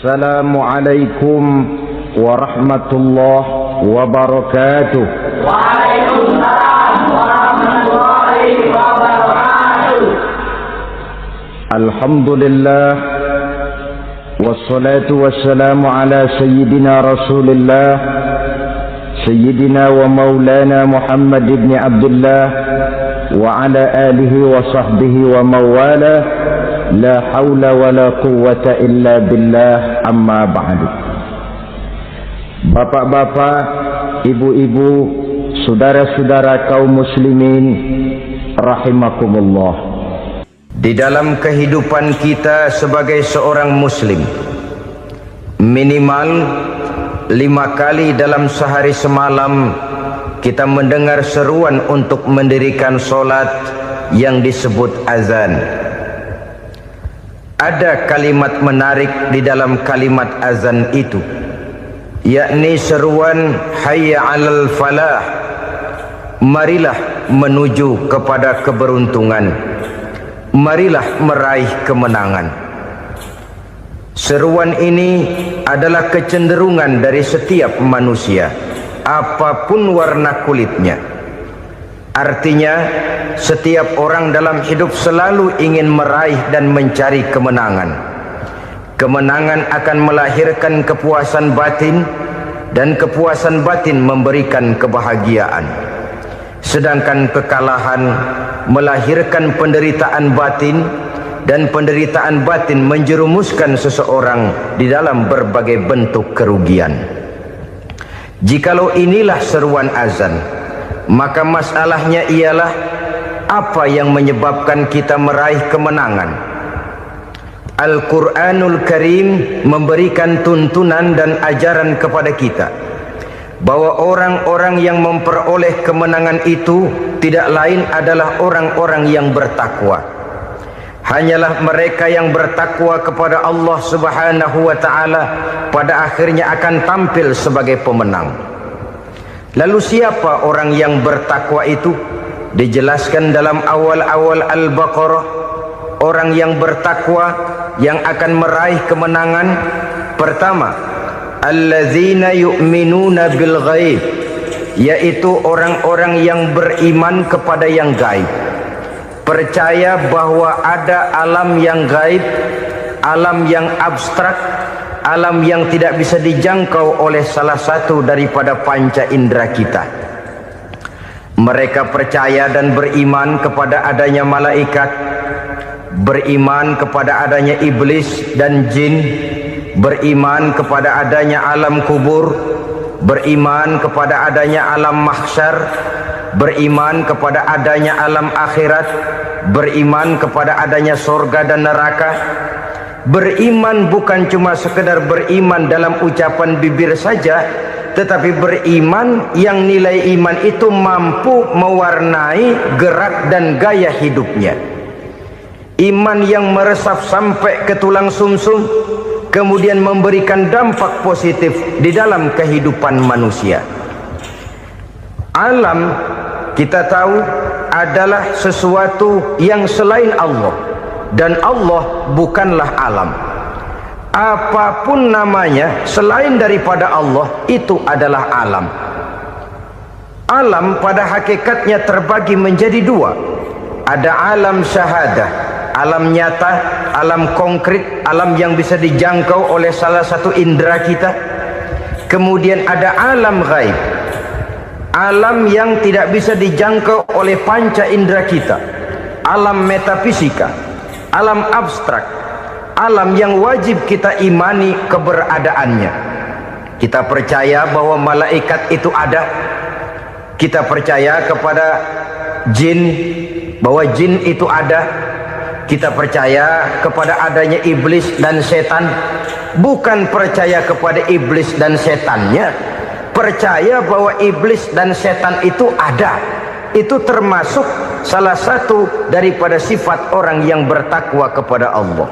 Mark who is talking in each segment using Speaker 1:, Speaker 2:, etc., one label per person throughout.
Speaker 1: Assalamualaikum warahmatullahi wabarakatuh.
Speaker 2: Waalaikumsalam warahmatullahi wabarakatuh.
Speaker 1: Alhamdulillah wassalatu wassalamu ala sayyidina Rasulillah sayyidina wa maulana Muhammad ibn Abdullah wa ala alihi wa sahbihi wa mawala. La haula wa la quwwata illa billah, amma ba'du. Bapak-bapak, ibu-ibu, saudara-saudara kaum muslimin rahimakumullah. Di dalam kehidupan kita sebagai seorang muslim, minimal 5 kali dalam sehari semalam kita mendengar seruan untuk mendirikan solat yang disebut azan. Ada kalimat menarik di dalam kalimat azan itu, yakni seruan hayya 'alal falah, marilah menuju kepada keberuntungan, marilah meraih kemenangan. Seruan ini adalah kecenderungan dari setiap manusia, apapun warna kulitnya. Artinya, setiap orang dalam hidup selalu ingin meraih dan mencari kemenangan. Kemenangan akan melahirkan kepuasan batin, dan kepuasan batin memberikan kebahagiaan. Sedangkan kekalahan melahirkan penderitaan batin, dan penderitaan batin menjerumuskan seseorang di dalam berbagai bentuk kerugian. Jikalau inilah seruan azan, maka masalahnya ialah apa yang menyebabkan kita meraih kemenangan. Al-Quranul Karim memberikan tuntunan dan ajaran kepada kita bahwa orang-orang yang memperoleh kemenangan itu tidak lain adalah orang-orang yang bertakwa. Hanyalah mereka yang bertakwa kepada Allah Subhanahu wa ta'ala pada akhirnya akan tampil sebagai pemenang. Lalu siapa orang yang bertakwa itu? Dijelaskan dalam awal-awal Al-Baqarah, orang yang bertakwa yang akan meraih kemenangan. Pertama, allazina yu'minuna bil ghaib, yaitu orang-orang yang beriman kepada yang gaib, percaya bahwa ada alam yang gaib, alam yang abstrak, alam yang tidak bisa dijangkau oleh salah satu daripada panca indera kita. Mereka percaya dan beriman kepada adanya malaikat, beriman kepada adanya iblis dan jin, beriman kepada adanya alam kubur, beriman kepada adanya alam mahsyar, beriman kepada adanya alam akhirat, beriman kepada adanya surga dan neraka. Beriman bukan cuma sekedar beriman dalam ucapan bibir saja, tetapi beriman yang nilai iman itu mampu mewarnai gerak dan gaya hidupnya. Iman yang meresap sampai ke tulang sumsum, kemudian memberikan dampak positif di dalam kehidupan manusia. Alam, kita tahu, adalah sesuatu yang selain Allah, dan Allah bukanlah alam. Apapun namanya selain daripada Allah, itu adalah alam. Alam pada hakikatnya terbagi menjadi 2. Ada alam syahadah, alam nyata, alam konkret, alam yang bisa dijangkau oleh salah satu indera kita. Kemudian ada alam ghaib, alam yang tidak bisa dijangkau oleh panca indera kita, alam metafisika, alam abstrak, alam yang wajib kita imani keberadaannya. Kita percaya bahwa malaikat itu ada, kita percaya kepada jin, bahwa jin itu ada, kita percaya kepada adanya iblis dan setan. Bukan percaya kepada iblis dan setannya, percaya bahwa iblis dan setan itu ada. Itu termasuk salah satu daripada sifat orang yang bertakwa kepada Allah.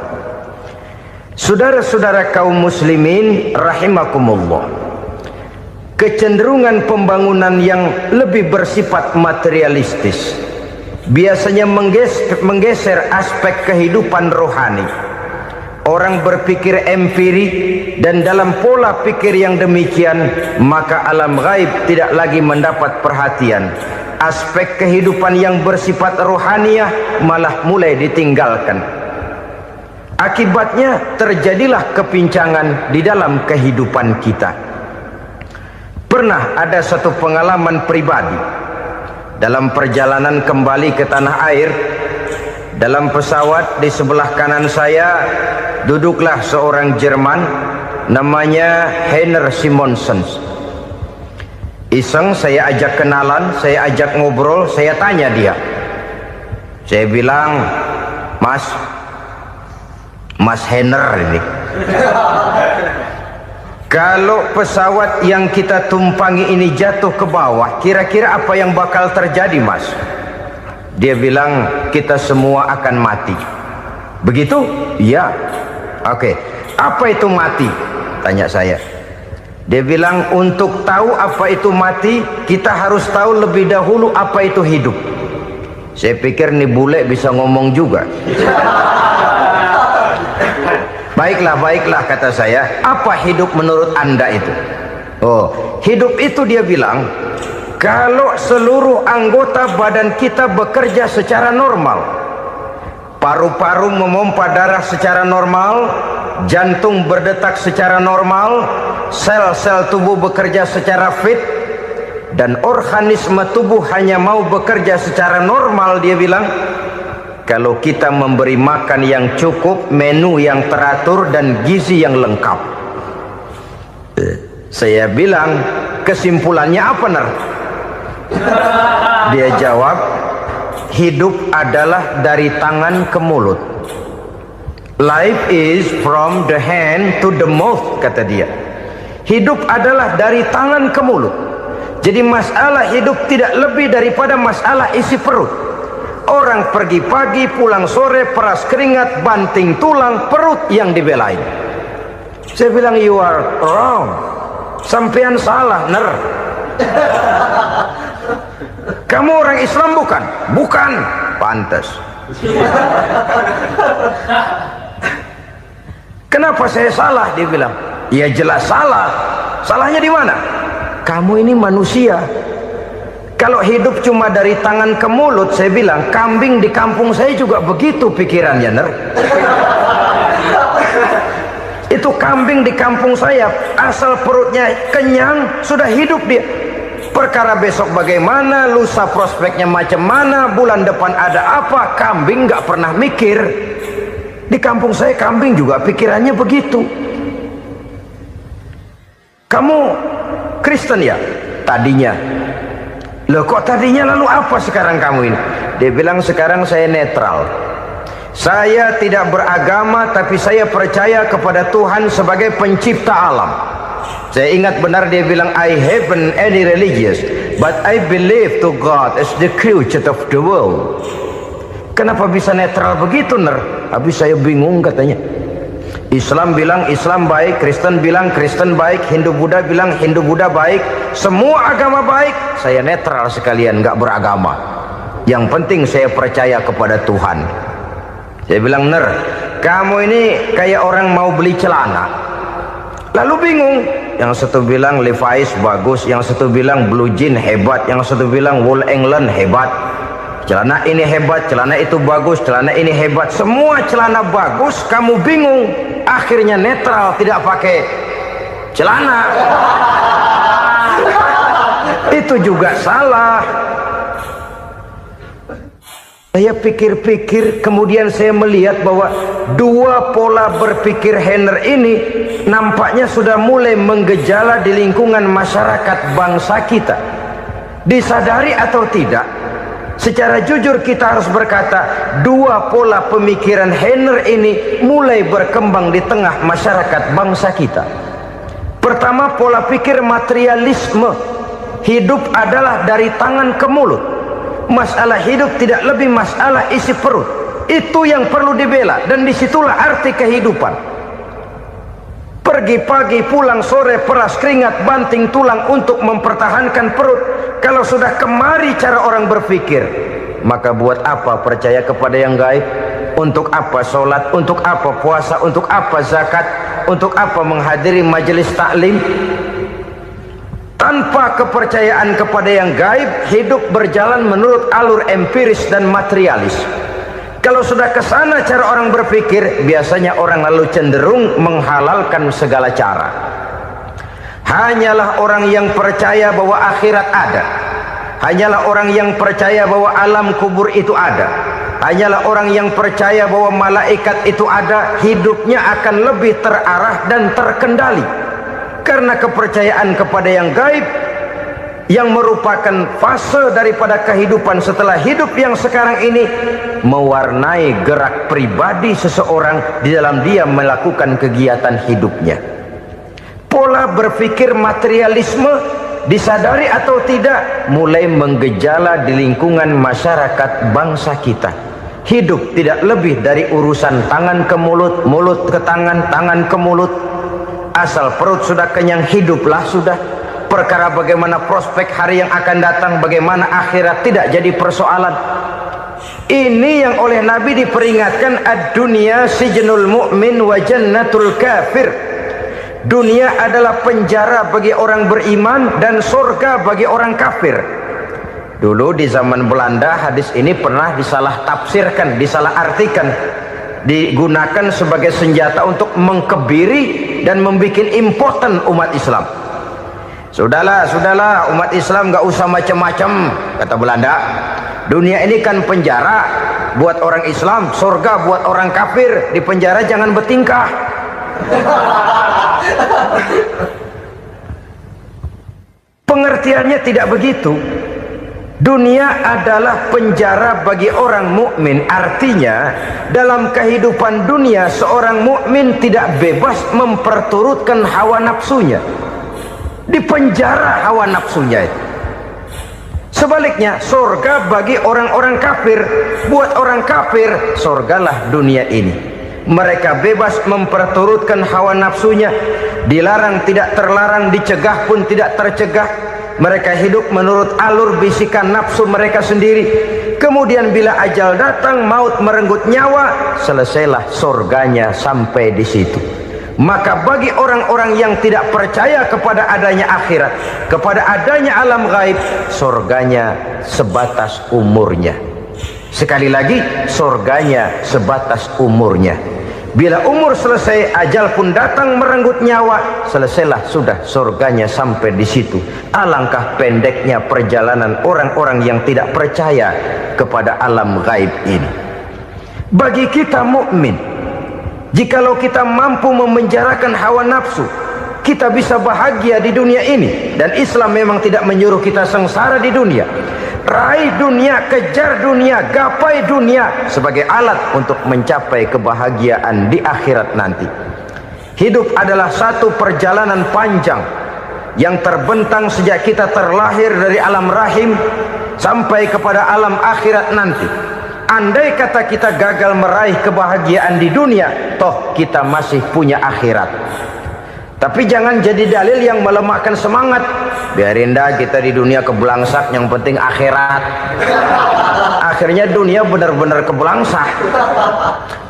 Speaker 1: Saudara-saudara kaum muslimin rahimakumullah, kecenderungan pembangunan yang lebih bersifat materialistis biasanya menggeser aspek kehidupan rohani. orang berpikir empiri, dan dalam pola pikir yang demikian, maka alam gaib tidak lagi mendapat perhatian. Aspek kehidupan yang bersifat rohaniah malah mulai ditinggalkan. Akibatnya terjadilah kepincangan di dalam kehidupan kita. Pernah ada satu pengalaman pribadi dalam perjalanan kembali ke tanah air. Dalam pesawat di sebelah kanan saya duduklah seorang Jerman namanya Heiner Simonsen. Iseng saya ajak kenalan, saya ajak ngobrol, saya tanya dia. Saya bilang, Mas Heiner ini, kalau pesawat yang kita tumpangi ini jatuh ke bawah, kira-kira apa yang bakal terjadi, Mas? Dia bilang, kita semua akan mati. Begitu? Iya. Oke. Apa itu mati? Tanya saya. Dia bilang, untuk tahu apa itu mati, kita harus tahu lebih dahulu apa itu hidup. Saya pikir nih bule bisa ngomong juga. Baiklah kata saya. Apa hidup menurut Anda itu? Oh, hidup itu dia bilang, kalau seluruh anggota badan kita bekerja secara normal, paru-paru memompa darah secara normal, jantung berdetak secara normal, sel-sel tubuh bekerja secara fit, dan organisme tubuh hanya mau bekerja secara normal, dia bilang, kalau kita memberi makan yang cukup, menu yang teratur, dan gizi yang lengkap. Saya bilang, kesimpulannya apa, Ner? Dia jawab, hidup adalah dari tangan ke mulut. Life is from the hand to the mouth, kata dia. Hidup adalah dari tangan ke mulut. Jadi masalah hidup tidak lebih daripada masalah isi perut. Orang pergi pagi, pulang sore, peras keringat, banting tulang, perut yang dibelain. Saya bilang, you are wrong. Sampean salah, Ner. Kamu orang Islam bukan? Bukan. Pantas. Kenapa saya salah? Dia bilang, ya jelas salah. Salahnya di mana? Kamu ini manusia. Kalau hidup cuma dari tangan ke mulut, saya bilang, kambing di kampung saya juga begitu pikirannya, Ner. Itu kambing di kampung saya, asal perutnya kenyang, sudah hidup dia. Perkara besok bagaimana, lusa prospeknya macam mana, bulan depan ada apa, kambing nggak pernah mikir. Di kampung saya kambing juga pikirannya begitu. Kamu Kristen ya? Tadinya. Loh kok tadinya, lalu apa sekarang kamu ini? Dia bilang, sekarang saya netral. Saya tidak beragama, tapi saya percaya kepada Tuhan sebagai pencipta alam. Saya ingat benar dia bilang, I haven't any religious, but I believe to God as the creator of the world. Kenapa bisa netral begitu, Ner? Habis saya bingung katanya. Islam bilang Islam baik, Kristen bilang Kristen baik, Hindu Buddha bilang Hindu Buddha baik, semua agama baik. Saya netral sekalian, nggak beragama. Yang penting saya percaya kepada Tuhan. Saya bilang, Ner, kamu ini kayak orang mau beli celana, lalu bingung. Yang satu bilang Levi's bagus, yang satu bilang Blue Jean hebat, yang satu bilang Wool England hebat. Celana ini hebat, celana itu bagus, celana ini hebat. Semua celana bagus, kamu bingung. Akhirnya netral, tidak pakai celana. Itu juga salah. Saya pikir-pikir, kemudian saya melihat bahwa dua pola berpikir Heiner ini nampaknya sudah mulai menggejala di lingkungan masyarakat bangsa kita. Disadari atau tidak, secara jujur kita harus berkata, dua pola pemikiran Heiner ini mulai berkembang di tengah masyarakat bangsa kita. Pertama, pola pikir materialisme. Hidup adalah dari tangan ke mulut. Masalah hidup tidak lebih masalah isi perut. Itu yang perlu dibela, dan disitulah arti kehidupan. Pergi pagi, pulang sore, peras keringat, banting tulang untuk mempertahankan perut. Kalau sudah kemari cara orang berpikir, maka buat apa percaya kepada yang gaib? Untuk apa sholat, untuk apa puasa, untuk apa zakat, untuk apa menghadiri majelis taklim? Tanpa kepercayaan kepada yang gaib, hidup berjalan menurut alur empiris dan materialis. Kalau sudah ke sana cara orang berpikir, biasanya orang lalu cenderung menghalalkan segala cara. Hanyalah orang yang percaya bahwa akhirat ada, hanyalah orang yang percaya bahwa alam kubur itu ada, hanyalah orang yang percaya bahwa malaikat itu ada, hidupnya akan lebih terarah dan terkendali. Karena kepercayaan kepada yang gaib, yang merupakan fase daripada kehidupan setelah hidup yang sekarang ini, mewarnai gerak pribadi seseorang di dalam dia melakukan kegiatan hidupnya. Pola berpikir materialisme, disadari atau tidak, mulai menggejala di lingkungan masyarakat bangsa kita. Hidup tidak lebih dari urusan tangan ke mulut, mulut ke tangan, tangan ke mulut. Asal perut sudah kenyang, hiduplah sudah. Perkara bagaimana prospek hari yang akan datang, bagaimana akhirat, tidak jadi persoalan. Ini yang oleh Nabi diperingatkan, ad-dunya sijnul mu'min wa jannatul kafir. Dunia adalah penjara bagi orang beriman dan surga bagi orang kafir. Dulu di zaman Belanda hadis ini pernah disalah tafsirkan, disalah artikan, digunakan sebagai senjata untuk mengkebiri dan membuat impoten umat Islam. Sudahlah umat Islam gak usah macam-macam, kata Belanda. Dunia ini kan penjara buat orang Islam, surga buat orang kafir. Di penjara jangan bertingkah. Pengertiannya tidak begitu. Dunia adalah penjara bagi orang mukmin. Artinya dalam kehidupan dunia seorang mukmin tidak bebas memperturutkan hawa nafsunya. Di penjara hawa nafsunya itu. Sebaliknya surga bagi orang-orang kafir. Buat orang kafir surgalah dunia ini. Mereka bebas memperturutkan hawa nafsunya. Dilarang tidak terlarang, dicegah pun tidak tercegah. Mereka hidup menurut alur bisikan nafsu mereka sendiri. Kemudian bila ajal datang, maut merenggut nyawa, selesailah surganya sampai di situ. Maka bagi orang-orang yang tidak percaya kepada adanya akhirat, kepada adanya alam gaib, surganya sebatas umurnya. Sekali lagi, surganya sebatas umurnya. Bila umur selesai, ajal pun datang merenggut nyawa, selesailah sudah surganya sampai di situ. Alangkah pendeknya perjalanan orang-orang yang tidak percaya kepada alam gaib ini. Bagi kita mukmin, jikalau kita mampu memenjarakan hawa nafsu, kita bisa bahagia di dunia ini. Dan Islam memang tidak menyuruh kita sengsara di dunia. Raih dunia, kejar dunia, gapai dunia sebagai alat untuk mencapai kebahagiaan di akhirat nanti. Hidup adalah satu perjalanan panjang yang terbentang sejak kita terlahir dari alam rahim sampai kepada alam akhirat nanti. Andai kata kita gagal meraih kebahagiaan di dunia, toh kita masih punya akhirat. Tapi jangan jadi dalil yang melemahkan semangat. Biarin dah kita di dunia kebelangsak, yang penting akhirat. Akhirnya dunia benar-benar kebelangsak.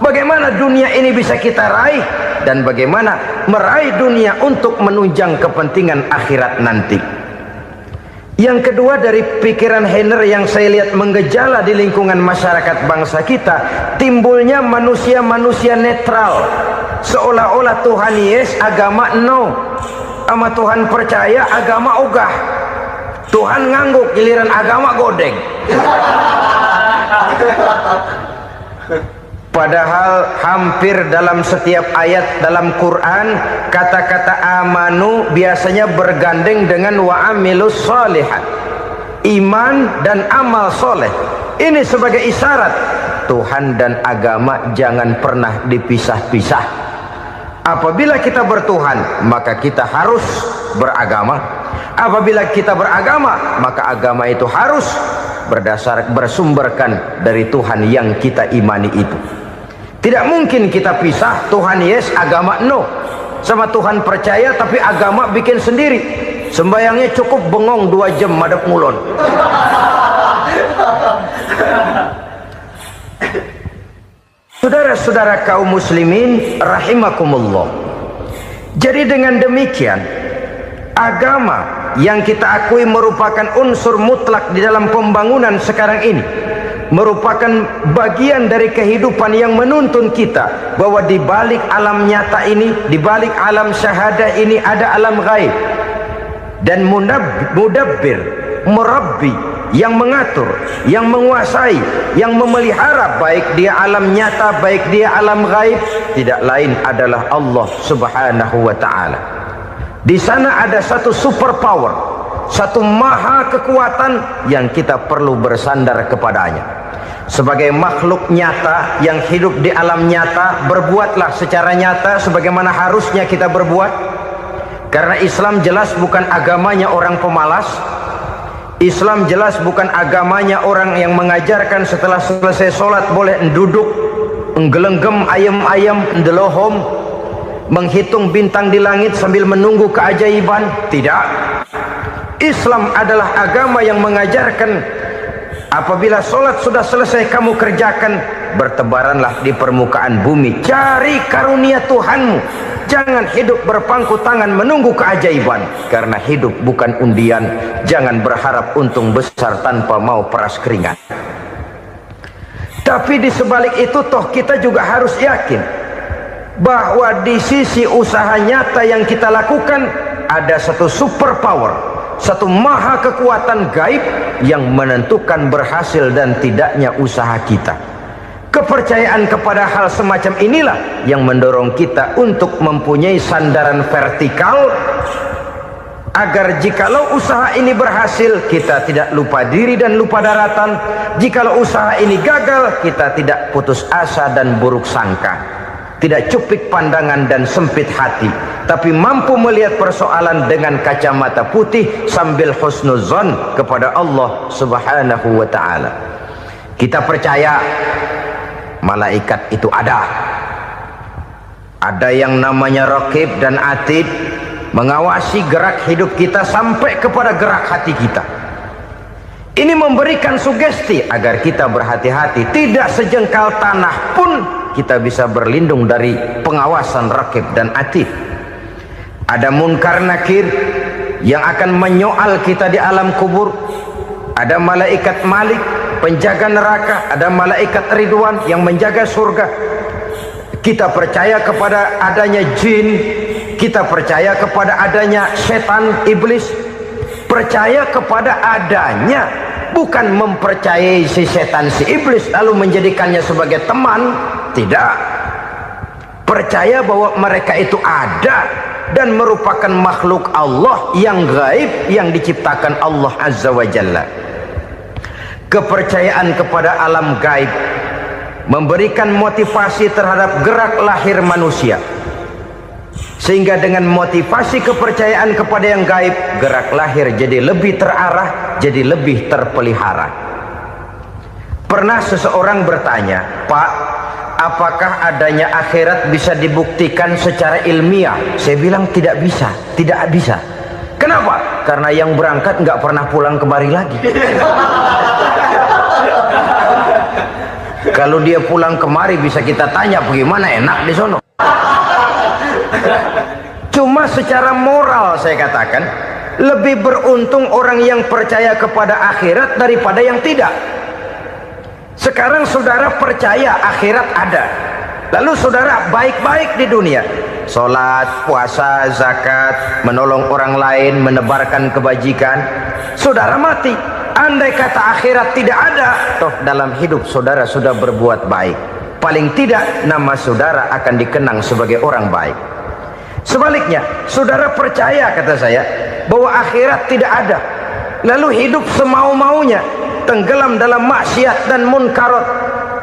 Speaker 1: Bagaimana dunia ini bisa kita raih, dan bagaimana meraih dunia untuk menunjang kepentingan akhirat nanti. Yang kedua, dari pikiran Heiner yang saya lihat menggejala di lingkungan masyarakat bangsa kita, timbulnya manusia-manusia netral. Seolah-olah Tuhan yes, agama no. Sama Tuhan percaya, agama ogah. Tuhan ngangguk, giliran agama godeng. Padahal hampir dalam setiap ayat dalam Quran, kata-kata amanu biasanya bergandeng dengan wa amilus sholihat. Iman dan amal soleh. Ini sebagai isyarat Tuhan dan agama jangan pernah dipisah-pisah. Apabila kita bertuhan, maka kita harus beragama. Apabila kita beragama, maka agama itu harus bersumberkan dari Tuhan yang kita imani itu. Tidak mungkin kita pisah, Tuhan yes, agama no. Sama Tuhan percaya tapi agama bikin sendiri. Sembayangnya cukup bengong 2 jam madep ngulon. Saudara-saudara kaum muslimin rahimakumullah. Jadi dengan demikian, agama yang kita akui merupakan unsur mutlak di dalam pembangunan sekarang ini, merupakan bagian dari kehidupan yang menuntun kita bahwa di balik alam nyata ini, di balik alam syahadah ini ada alam gaib. Dan mudabbir, murabbi, yang mengatur, yang menguasai, yang memelihara baik dia alam nyata, baik dia alam gaib, tidak lain adalah Allah Subhanahu wa ta'ala. Di sana ada satu super power, satu maha kekuatan yang kita perlu bersandar kepadanya. Sebagai makhluk nyata yang hidup di alam nyata, berbuatlah secara nyata sebagaimana harusnya kita berbuat. Karena Islam jelas bukan agamanya orang pemalas. Islam jelas bukan agamanya orang yang mengajarkan setelah selesai sholat boleh duduk, nggelenggem ayam-ayam, ndelohom, menghitung bintang di langit sambil menunggu keajaiban. Tidak. Islam adalah agama yang mengajarkan apabila sholat sudah selesai kamu kerjakan, bertebaranlah di permukaan bumi, cari karunia Tuhanmu. Jangan hidup berpangku tangan menunggu keajaiban, karena hidup bukan undian. Jangan berharap untung besar tanpa mau peras keringat. Tapi di sebalik itu toh kita juga harus yakin bahwa di sisi usaha nyata yang kita lakukan ada satu super power, satu maha kekuatan gaib yang menentukan berhasil dan tidaknya usaha kita. Kepercayaan kepada hal semacam inilah yang mendorong kita untuk mempunyai sandaran vertikal, agar jikalau usaha ini berhasil, kita tidak lupa diri dan lupa daratan. Jikalau usaha ini gagal, kita tidak putus asa dan buruk sangka, tidak cupik pandangan dan sempit hati, tapi mampu melihat persoalan dengan kacamata putih sambil husnuzon kepada Allah Subhanahu wa ta'ala. Kita percaya malaikat itu ada yang namanya raqib dan atid, mengawasi gerak hidup kita sampai kepada gerak hati kita. Ini memberikan sugesti agar kita berhati-hati, tidak sejengkal tanah pun kita bisa berlindung dari pengawasan raqib dan atid. Ada munkar nakir yang akan menyoal kita di alam kubur. Ada malaikat Malik, penjaga neraka. Ada malaikat Ridwan yang menjaga surga. Kita percaya kepada adanya jin, kita percaya kepada adanya setan, iblis. Percaya kepada adanya, bukan mempercayai si setan, si iblis lalu menjadikannya sebagai teman. Tidak. Percaya bahwa mereka itu ada dan merupakan makhluk Allah yang gaib, yang diciptakan Allah Azza wa Jalla. Kepercayaan kepada alam gaib memberikan motivasi terhadap gerak lahir manusia, sehingga dengan motivasi kepercayaan kepada yang gaib, gerak lahir jadi lebih terarah, jadi lebih terpelihara. Pernah seseorang bertanya, "Pak, apakah adanya akhirat bisa dibuktikan secara ilmiah?" Saya bilang tidak bisa, tidak bisa. Kenapa? Karena yang berangkat nggak pernah pulang kemari lagi. Kalau dia pulang kemari bisa kita tanya bagaimana enak di sono. Cuma secara moral saya katakan, lebih beruntung orang yang percaya kepada akhirat daripada yang tidak. Sekarang saudara percaya akhirat ada, lalu saudara baik-baik di dunia, sholat, puasa, zakat, menolong orang lain, menebarkan kebajikan. Saudara mati, andai kata akhirat tidak ada, toh dalam hidup saudara sudah berbuat baik, paling tidak nama saudara akan dikenang sebagai orang baik. Sebaliknya, saudara percaya, kata saya, bahwa akhirat tidak ada, lalu hidup semau-maunya, tenggelam dalam maksiat dan munkarat,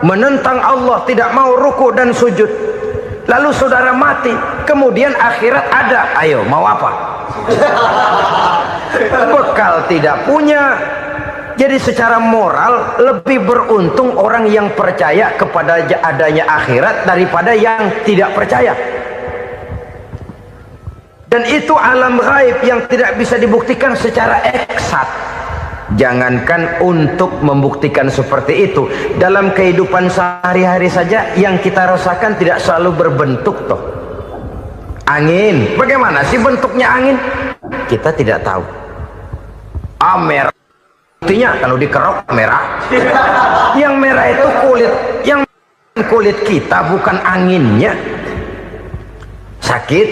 Speaker 1: menentang Allah, tidak mau ruku dan sujud, lalu saudara mati, kemudian akhirat ada, ayo mau apa? Bekal tidak punya. Jadi secara moral lebih beruntung orang yang percaya kepada adanya akhirat daripada yang tidak percaya. Dan itu alam gaib yang tidak bisa dibuktikan secara eksat. Jangankan untuk membuktikan seperti itu, dalam kehidupan sehari-hari saja yang kita rasakan tidak selalu berbentuk toh. Angin, bagaimana sih bentuknya angin? Kita tidak tahu. Merah, buktinya kalau dikerok merah. Yang merah itu kulit, yang kulit kita bukan anginnya. Sakit,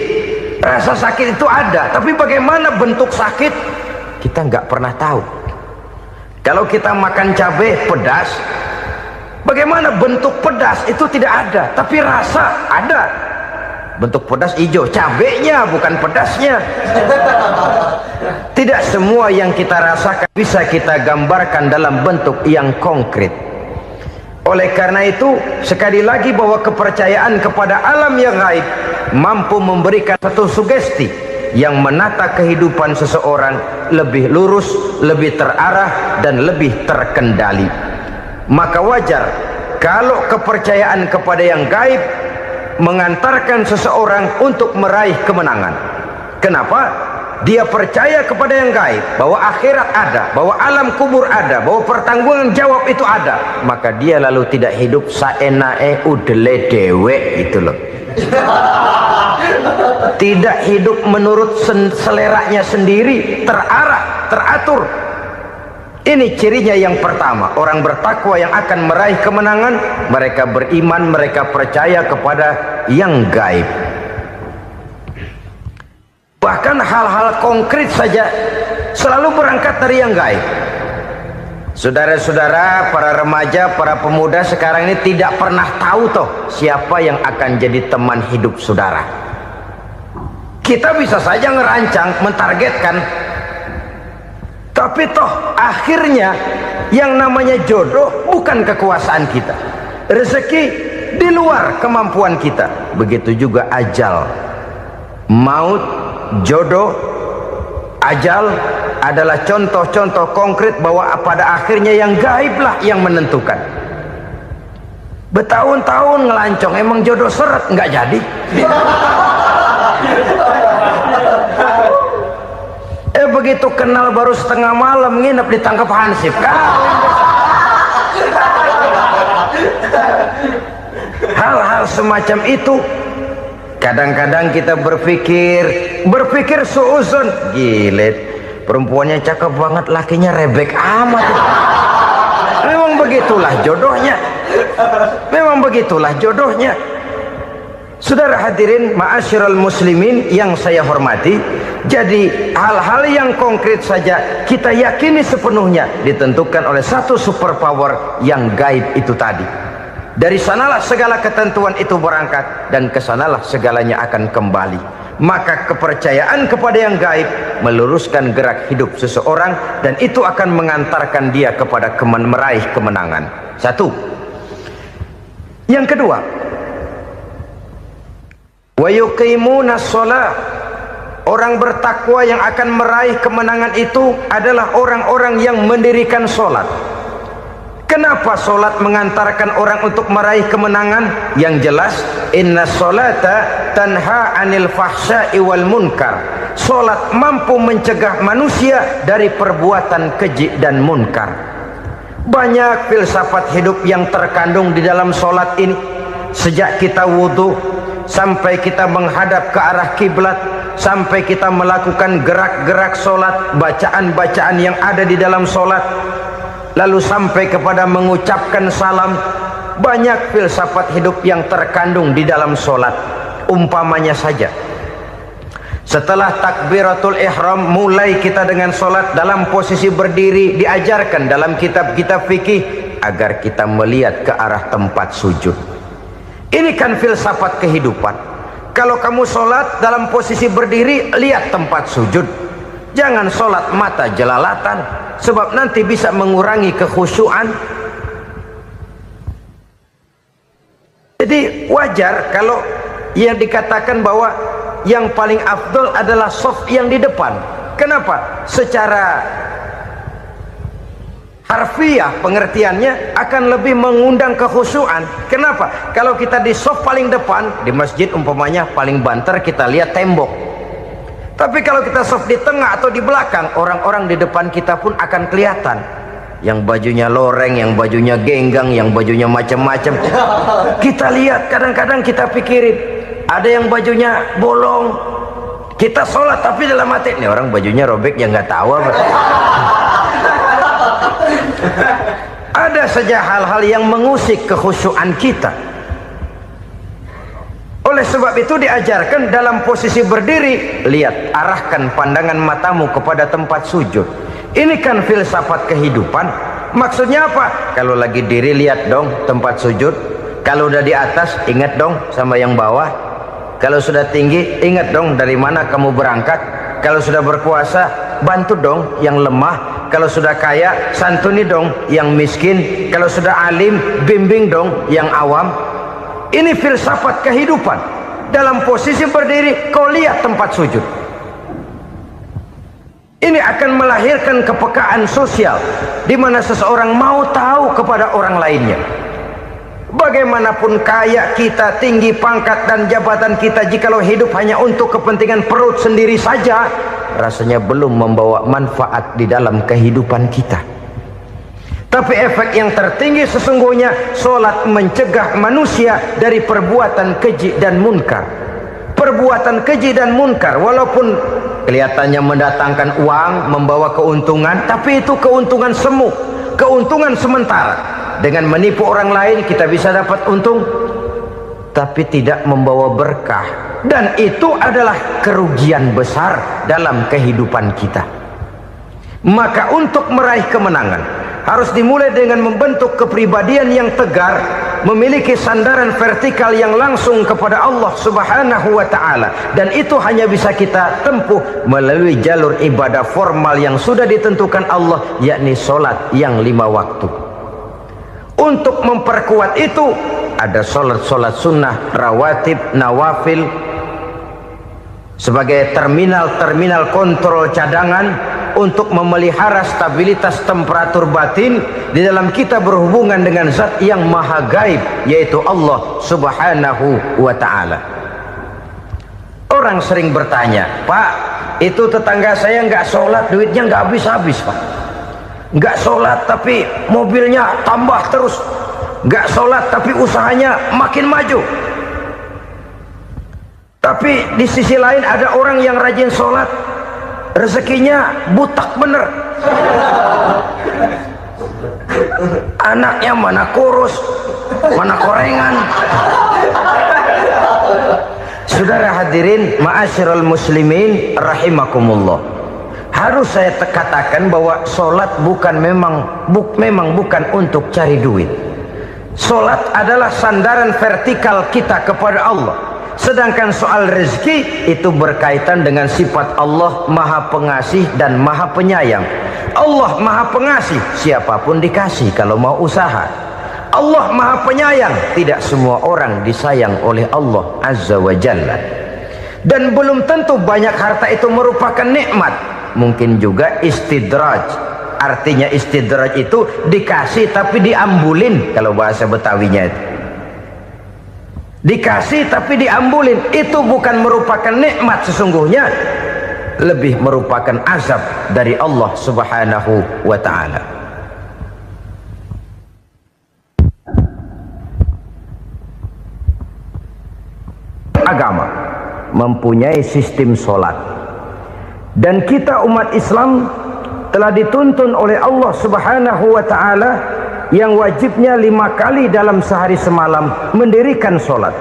Speaker 1: rasa sakit itu ada, tapi bagaimana bentuk sakit kita nggak pernah tahu. Kalau kita makan cabai pedas, bagaimana bentuk pedas itu tidak ada, tapi rasa ada. Bentuk pedas hijau, cabainya bukan pedasnya. Tidak semua yang kita rasakan bisa kita gambarkan dalam bentuk yang konkret. Oleh karena itu, sekali lagi bahwa kepercayaan kepada alam yang gaib mampu memberikan satu sugesti yang menata kehidupan seseorang lebih lurus, lebih terarah, dan lebih terkendali. Maka wajar kalau kepercayaan kepada yang gaib mengantarkan seseorang untuk meraih kemenangan. Kenapa? Dia percaya kepada yang gaib, bahwa akhirat ada, bahwa alam kubur ada, bahwa pertanggungan jawab itu ada. Maka dia lalu tidak hidup saenae udele dewe itu loh. Tidak hidup menurut seleranya sendiri, terarah, teratur. Ini cirinya yang pertama. Orang bertakwa yang akan meraih kemenangan, mereka beriman, mereka percaya kepada yang gaib. Bahkan hal-hal konkret saja selalu berangkat dari yang gaib. Saudara-saudara, para remaja, para pemuda sekarang ini tidak pernah tahu toh siapa yang akan jadi teman hidup saudara. Kita bisa saja ngerancang, mentargetkan, tapi toh akhirnya yang namanya jodoh bukan kekuasaan kita. Rezeki di luar kemampuan kita. Begitu juga ajal, maut, jodoh, ajal adalah contoh-contoh konkret bahwa pada akhirnya yang gaiblah yang menentukan. Bertahun-tahun ngelancong, emang jodoh seret nggak jadi. Begitu kenal baru setengah malam nginep ditangkap hansip kan. Hal-hal semacam itu kadang-kadang kita berpikir suuzon, gilet, perempuannya cakep banget, lakinya rebek amat. Memang begitulah jodohnya. Memang begitulah jodohnya. Saudara hadirin ma'asyiral muslimin yang saya hormati, jadi hal-hal yang konkret saja kita yakini sepenuhnya ditentukan oleh satu superpower yang gaib itu tadi. Dari sanalah segala ketentuan itu berangkat dan kesanalah segalanya akan kembali. Maka kepercayaan kepada yang gaib meluruskan gerak hidup seseorang dan itu akan mengantarkan dia kepada meraih kemenangan. Satu. Yang kedua, wa yuqimuna shalah. Orang bertakwa yang akan meraih kemenangan itu adalah orang-orang yang mendirikan sholat. Kenapa sholat mengantarkan orang untuk meraih kemenangan? Yang jelas, inna sholata tanha anil fahsya'i wal munkar. Sholat mampu mencegah manusia dari perbuatan keji dan munkar. Banyak filsafat hidup yang terkandung di dalam sholat ini. Sejak kita wudhu sampai kita menghadap ke arah kiblat, sampai kita melakukan gerak-gerak sholat, bacaan-bacaan yang ada di dalam sholat, lalu sampai kepada mengucapkan salam. Banyak filsafat hidup yang terkandung di dalam sholat. Umpamanya saja, setelah takbiratul ihram mulai kita dengan sholat dalam posisi berdiri, diajarkan dalam kitab-kitab fikih agar kita melihat ke arah tempat sujud. Ini kan filsafat kehidupan. Kalau kamu sholat dalam posisi berdiri, lihat tempat sujud. Jangan sholat mata jelalatan, sebab nanti bisa mengurangi kekhusyuan. Jadi wajar kalau yang dikatakan bahwa yang paling afdol adalah shaf yang di depan. Kenapa? Secara harfiah pengertiannya akan lebih mengundang kekhusyuan. Kenapa? Kalau kita di shaf paling depan di masjid umpamanya paling banter kita lihat tembok. Tapi kalau kita soft di tengah atau di belakang, orang-orang di depan kita pun akan kelihatan. Yang bajunya loreng, yang bajunya genggang, yang bajunya macam-macam. Kita lihat, kadang-kadang kita pikirin, ada yang bajunya bolong. Kita sholat tapi dalam hati, nih orang bajunya robek yang nggak tahu apa. Ada saja hal-hal yang mengusik kekhusyuan kita. Oleh sebab itu diajarkan dalam posisi berdiri, lihat, arahkan pandangan matamu kepada tempat sujud. Ini kan filsafat kehidupan. Maksudnya apa? Kalau lagi diri, lihat dong tempat sujud. Kalau udah di atas, ingat dong sama yang bawah. Kalau sudah tinggi, ingat dong dari mana kamu berangkat. Kalau sudah berkuasa, bantu dong yang lemah. Kalau sudah kaya, santuni dong yang miskin. Kalau sudah alim, bimbing dong yang awam. Ini filsafat kehidupan. Dalam posisi berdiri, kau lihat tempat sujud. Ini akan melahirkan kepekaan sosial, di mana seseorang mau tahu kepada orang lainnya. Bagaimanapun kaya kita, tinggi pangkat dan jabatan kita, jikalau hidup hanya untuk kepentingan perut sendiri saja, rasanya belum membawa manfaat di dalam kehidupan kita. Tapi efek yang tertinggi sesungguhnya, solat mencegah manusia dari perbuatan keji dan munkar. Perbuatan keji dan munkar, walaupun kelihatannya mendatangkan uang, membawa keuntungan, tapi itu keuntungan semu, keuntungan sementara. Dengan menipu orang lain kita bisa dapat untung, tapi tidak membawa berkah. Dan itu adalah kerugian besar dalam kehidupan kita. Maka untuk meraih kemenangan, harus dimulai dengan membentuk kepribadian yang tegar, memiliki sandaran vertikal yang langsung kepada Allah Subhanahu wa ta'ala. Dan itu hanya bisa kita tempuh melalui jalur ibadah formal yang sudah ditentukan Allah, yakni solat yang 5 waktu. Untuk memperkuat itu, ada solat-solat sunnah, rawatib, nawafil, sebagai terminal-terminal kontrol cadangan untuk memelihara stabilitas temperatur batin di dalam kita berhubungan dengan zat yang maha gaib, yaitu Allah Subhanahu wa ta'ala. Orang sering bertanya, Pak, itu tetangga saya nggak sholat, duitnya nggak habis-habis, Pak. Nggak sholat tapi mobilnya tambah terus. Nggak sholat tapi usahanya makin maju. Tapi di sisi lain ada orang yang rajin sholat, rezekinya butak bener. Anaknya mana kurus, mana korengan. Saudara hadirin ma'asyiral muslimin rahimakumullah, harus saya katakan bahwa solat memang bukan untuk cari duit. Solat adalah sandaran vertikal kita kepada Allah. Sedangkan soal rezeki itu berkaitan dengan sifat Allah maha pengasih dan maha penyayang. Allah maha pengasih, siapapun dikasih kalau mau usaha. Allah maha penyayang, tidak semua orang disayang oleh Allah Azza wa Jalla. Dan belum tentu banyak harta itu merupakan nikmat. Mungkin juga istidraj. Artinya istidraj itu dikasih tapi diambulin, kalau bahasa Betawinya itu. Dikasih tapi diambulin, itu bukan merupakan nikmat sesungguhnya, lebih merupakan azab dari Allah Subhanahu wa ta'ala. Agama mempunyai sistem solat, dan kita umat Islam telah dituntun oleh Allah Subhanahu wa ta'ala yang wajibnya 5 kali dalam sehari semalam mendirikan solat.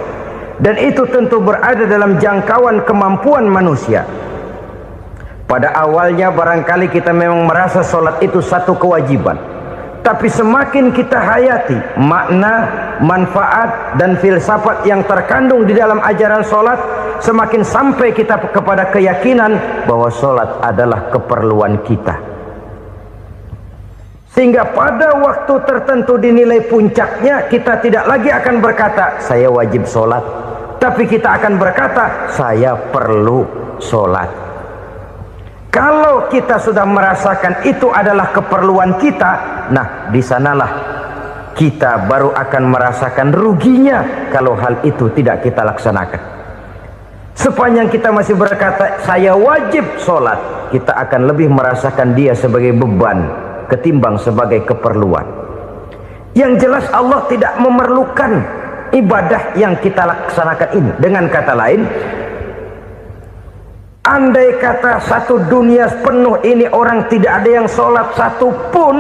Speaker 1: Dan itu tentu berada dalam jangkauan kemampuan manusia. Pada awalnya barangkali kita memang merasa solat itu satu kewajiban, tapi semakin kita hayati makna, manfaat dan filsafat yang terkandung di dalam ajaran solat, semakin sampai kita kepada keyakinan bahwa solat adalah keperluan kita. Sehingga pada waktu tertentu dinilai puncaknya, kita tidak lagi akan berkata saya wajib sholat, tapi kita akan berkata saya perlu sholat. Kalau kita sudah merasakan itu adalah keperluan kita, nah di sanalah kita baru akan merasakan ruginya kalau hal itu tidak kita laksanakan. Sepanjang kita masih berkata saya wajib sholat, kita akan lebih merasakan dia sebagai beban ketimbang sebagai keperluan. Yang jelas Allah tidak memerlukan ibadah yang kita laksanakan ini. Dengan kata lain, andai kata satu dunia penuh ini orang tidak ada yang sholat satu pun,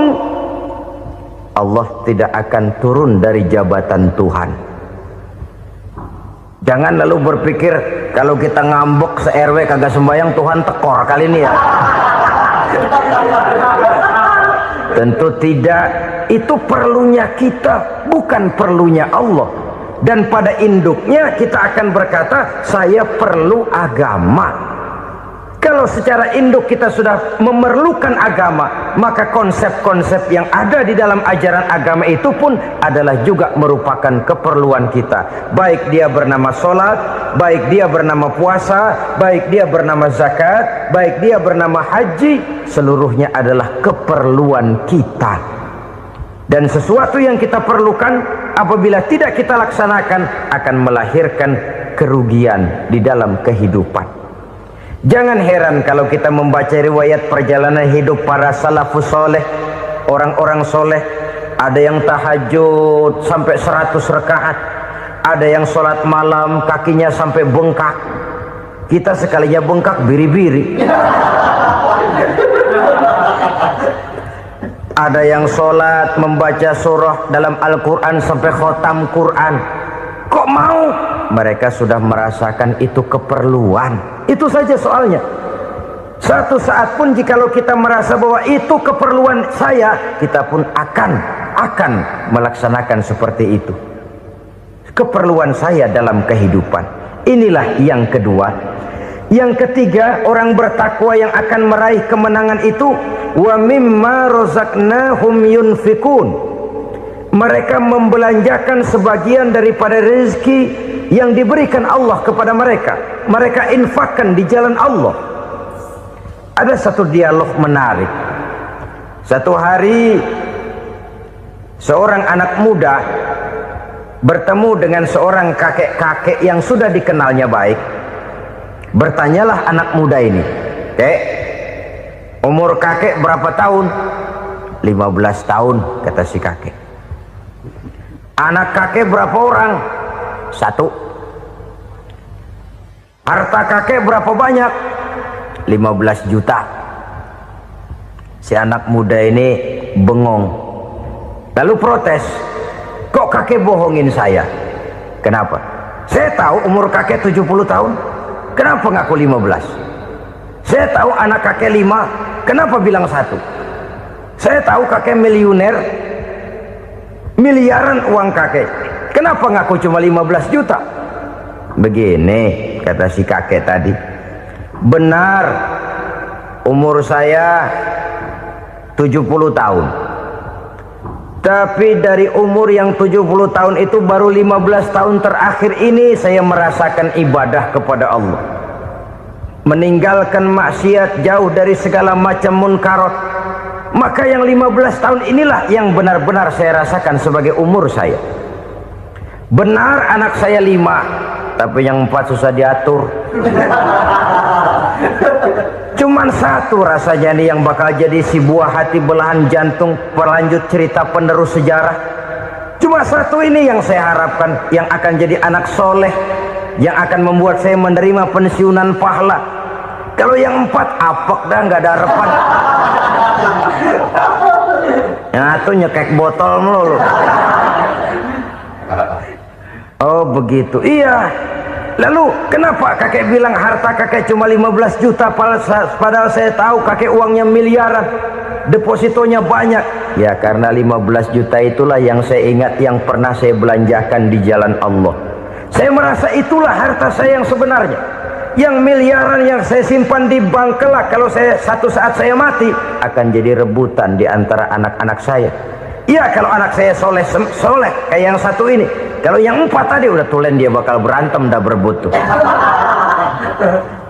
Speaker 1: Allah tidak akan turun dari jabatan Tuhan. Jangan lalu berpikir kalau kita ngambek se-RW kagak sembahyang Tuhan tekor kali ini ya. Tentu tidak. Itu perlunya kita, bukan perlunya Allah. Dan pada induknya kita akan berkata saya perlu agama. Kalau secara induk kita sudah memerlukan agama, maka konsep-konsep yang ada di dalam ajaran agama itu pun adalah juga merupakan keperluan kita. Baik dia bernama sholat, baik dia bernama puasa, baik dia bernama zakat, baik dia bernama haji, seluruhnya adalah keperluan kita. Dan sesuatu yang kita perlukan apabila tidak kita laksanakan akan melahirkan kerugian di dalam kehidupan. Jangan heran kalau kita membaca riwayat perjalanan hidup para salafus soleh, orang-orang soleh. Ada yang tahajud sampai 100 rakaat, ada yang sholat malam kakinya sampai bengkak. Kita sekalinya bengkak biri-biri. Ada yang sholat membaca surah dalam Al-Quran sampai khotam Quran. Kok mau? Mereka sudah merasakan itu keperluan. Itu saja soalnya. Satu saat pun jikalau kita merasa bahwa itu keperluan saya, kita pun akan melaksanakan seperti itu. Keperluan saya dalam kehidupan. Inilah yang kedua. Yang ketiga, orang bertakwa yang akan meraih kemenangan itu, wa mimma razaqnahum yunfikun. Mereka membelanjakan sebagian daripada rezeki yang diberikan Allah kepada mereka. Mereka infakkan di jalan Allah. Ada satu dialog menarik. Satu hari seorang anak muda bertemu dengan seorang kakek-kakek yang sudah dikenalnya baik. Bertanyalah anak muda ini, "Kek, umur kakek berapa tahun?" 15 tahun, kata si kakek. Anak kakek berapa orang? 1. Harta kakek berapa banyak? 15 juta. Si anak muda ini bengong, lalu protes, "Kok kakek bohongin saya?" "Kenapa?" "Saya tahu umur kakek 70 tahun. Kenapa ngaku 15? Saya tahu anak kakek 5. Kenapa bilang 1? Saya tahu kakek miliuner, miliaran uang kakek. Kenapa ngaku cuma 15 juta? Begini, kata si kakek tadi. Benar, umur saya 70 tahun. Tapi dari umur yang 70 tahun itu baru 15 tahun terakhir ini saya merasakan ibadah kepada Allah. Meninggalkan maksiat, jauh dari segala macam munkarat. Maka yang 15 tahun inilah yang benar-benar saya rasakan sebagai umur saya. Benar anak saya 5, tapi yang 4 susah diatur. Cuman 1 rasanya nih yang bakal jadi si buah hati belahan jantung berlanjut cerita penerus sejarah. Cuma 1 ini yang saya harapkan, yang akan jadi anak soleh, yang akan membuat saya menerima pensiunan pahala. Kalau yang 4 apek dah, nggak ada harapan. Yang 1 nyekek botol melulu. Oh begitu, iya. Lalu kenapa kakek bilang harta kakek cuma 15 juta padahal saya tahu kakek uangnya miliaran, depositonya banyak? Ya karena 15 juta itulah yang saya ingat yang pernah saya belanjakan di jalan Allah. Saya merasa itulah harta saya yang sebenarnya. Yang miliaran yang saya simpan di bank kelak, kalau saya satu saat saya mati, akan jadi rebutan di antara anak-anak saya. Iya kalau anak saya soleh kayak yang 1 ini. Kalau yang 4 tadi udah tulen dia bakal berantem dah berebut tuh.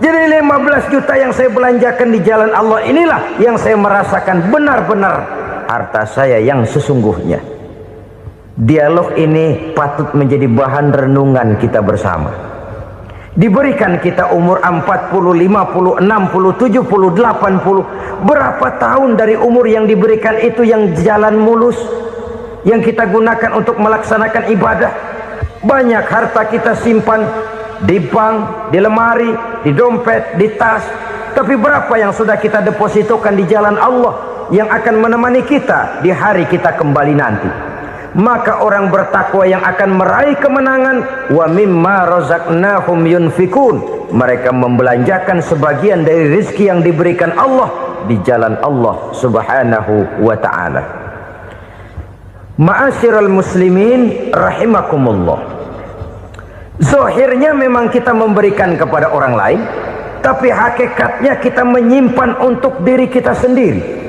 Speaker 1: Jadi 15 juta yang saya belanjakan di jalan Allah inilah yang saya merasakan benar-benar harta saya yang sesungguhnya. Dialog ini patut menjadi bahan renungan kita bersama. Diberikan kita umur 40, 50, 60, 70, 80. Berapa tahun dari umur yang diberikan itu yang jalan mulus, yang kita gunakan untuk melaksanakan ibadah? Banyak harta kita simpan di bank, di lemari, di dompet, di tas. Tapi berapa yang sudah kita depositokan di jalan Allah yang akan menemani kita di hari kita kembali nanti? Maka orang bertakwa yang akan meraih kemenangan, wa mimma razaqnahum yunfikun, mereka membelanjakan sebagian dari rezeki yang diberikan Allah di jalan Allah Subhanahu wa ta'ala. Ma'asyiral muslimin rahimakumullah, zahirnya memang kita memberikan kepada orang lain, tapi hakikatnya kita menyimpan untuk diri kita sendiri.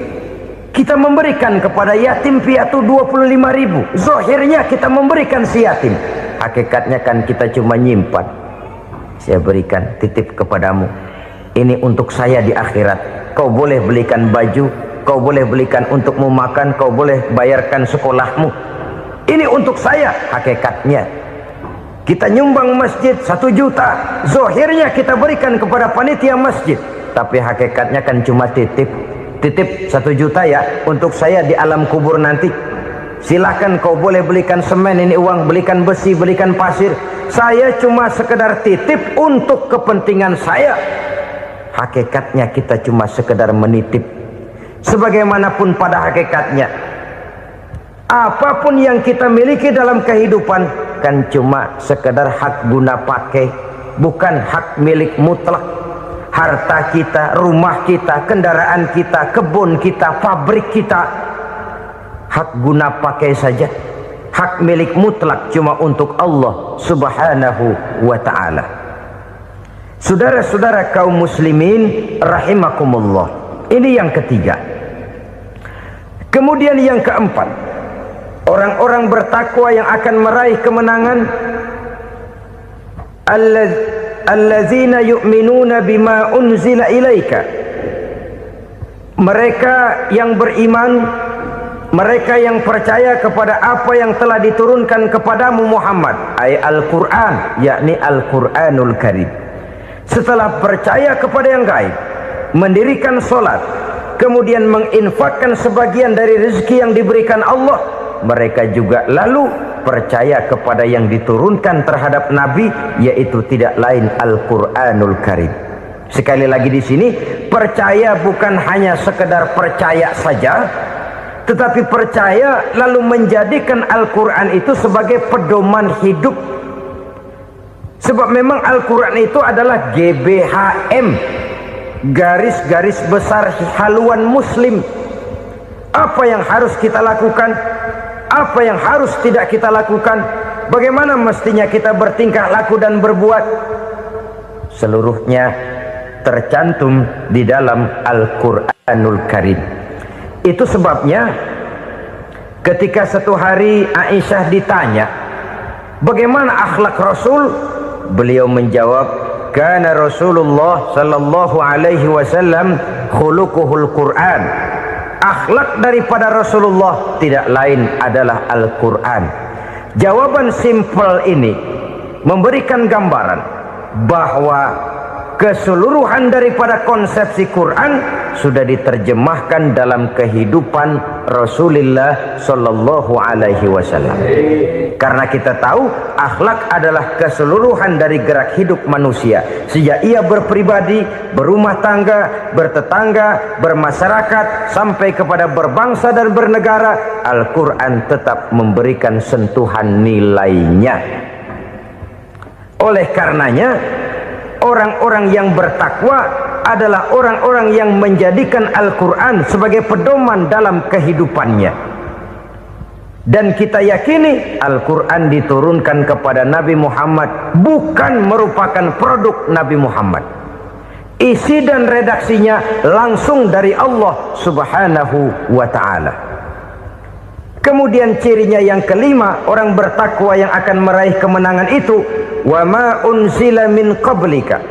Speaker 1: Kita memberikan kepada yatim piatu 25.000. Zahirnya kita memberikan si yatim, hakikatnya kan kita cuma nyimpan. Saya berikan, titip kepadamu, ini untuk saya di akhirat. Kau boleh belikan baju, kau boleh belikan untukmu makan, kau boleh bayarkan sekolahmu. Ini untuk saya. Hakikatnya kita nyumbang masjid 1 juta, zahirnya kita berikan kepada panitia masjid, tapi hakikatnya kan cuma titip 1 juta ya, untuk saya di alam kubur nanti. Silakan kau boleh belikan semen, ini uang, belikan besi, belikan pasir. Saya cuma sekedar titip untuk kepentingan saya. Hakikatnya kita cuma sekedar menitip. Sebagaimanapun pada hakikatnya, apapun yang kita miliki dalam kehidupan kan cuma sekedar hak guna pakai, bukan hak milik mutlak. Harta kita, rumah kita, kendaraan kita, kebun kita, pabrik kita, hak guna pakai saja. Hak milik mutlak cuma untuk Allah Subhanahu wa ta'ala. Saudara-saudara kaum muslimin rahimakumullah, ini yang ketiga. Kemudian yang keempat, orang-orang bertakwa yang akan meraih kemenangan, allazina yu'minuna bima unzila ilaika, mereka yang beriman, mereka yang percaya kepada apa yang telah diturunkan kepadamu Muhammad, ay Al-Quran, yakni Al-Quranul Karim. Setelah percaya kepada yang gaib, mendirikan solat, kemudian menginfakkan sebagian dari rezeki yang diberikan Allah, mereka juga lalu percaya kepada yang diturunkan terhadap Nabi, yaitu tidak lain Al-Quranul Karim. Sekali lagi di sini, percaya bukan hanya sekedar percaya saja, tetapi percaya lalu menjadikan Al-Quran itu sebagai pedoman hidup. Sebab memang Al-Quran itu adalah GBHM, garis-garis besar haluan muslim. Apa yang harus kita lakukan, apa yang harus tidak kita lakukan, bagaimana mestinya kita bertingkah laku dan berbuat, seluruhnya tercantum di dalam Al-Quranul Karim. Itu sebabnya ketika satu hari Aisyah ditanya bagaimana akhlak Rasul, beliau menjawab, kana Rasulullah sallallahu alaihi wasallam khuluquhul Quran. Akhlak daripada Rasulullah tidak lain adalah Al-Quran. Jawaban simpel ini memberikan gambaran bahwa keseluruhan daripada konsepsi Quran sudah diterjemahkan dalam kehidupan Rasulullah sallallahu alaihi wasallam. Karena kita tahu akhlak adalah keseluruhan dari gerak hidup manusia. Sejak ia berpribadi, berumah tangga, bertetangga, bermasyarakat, sampai kepada berbangsa dan bernegara, Al-Quran tetap memberikan sentuhan nilainya. Oleh karenanya, orang-orang yang bertakwa adalah orang-orang yang menjadikan Al-Quran sebagai pedoman dalam kehidupannya. Dan kita yakini Al-Quran diturunkan kepada Nabi Muhammad bukan merupakan produk Nabi Muhammad. Isi dan redaksinya langsung dari Allah Subhanahu wa ta'ala. Kemudian cirinya yang kelima, orang bertakwa yang akan meraih kemenangan itu, wa ma unzila min qablika.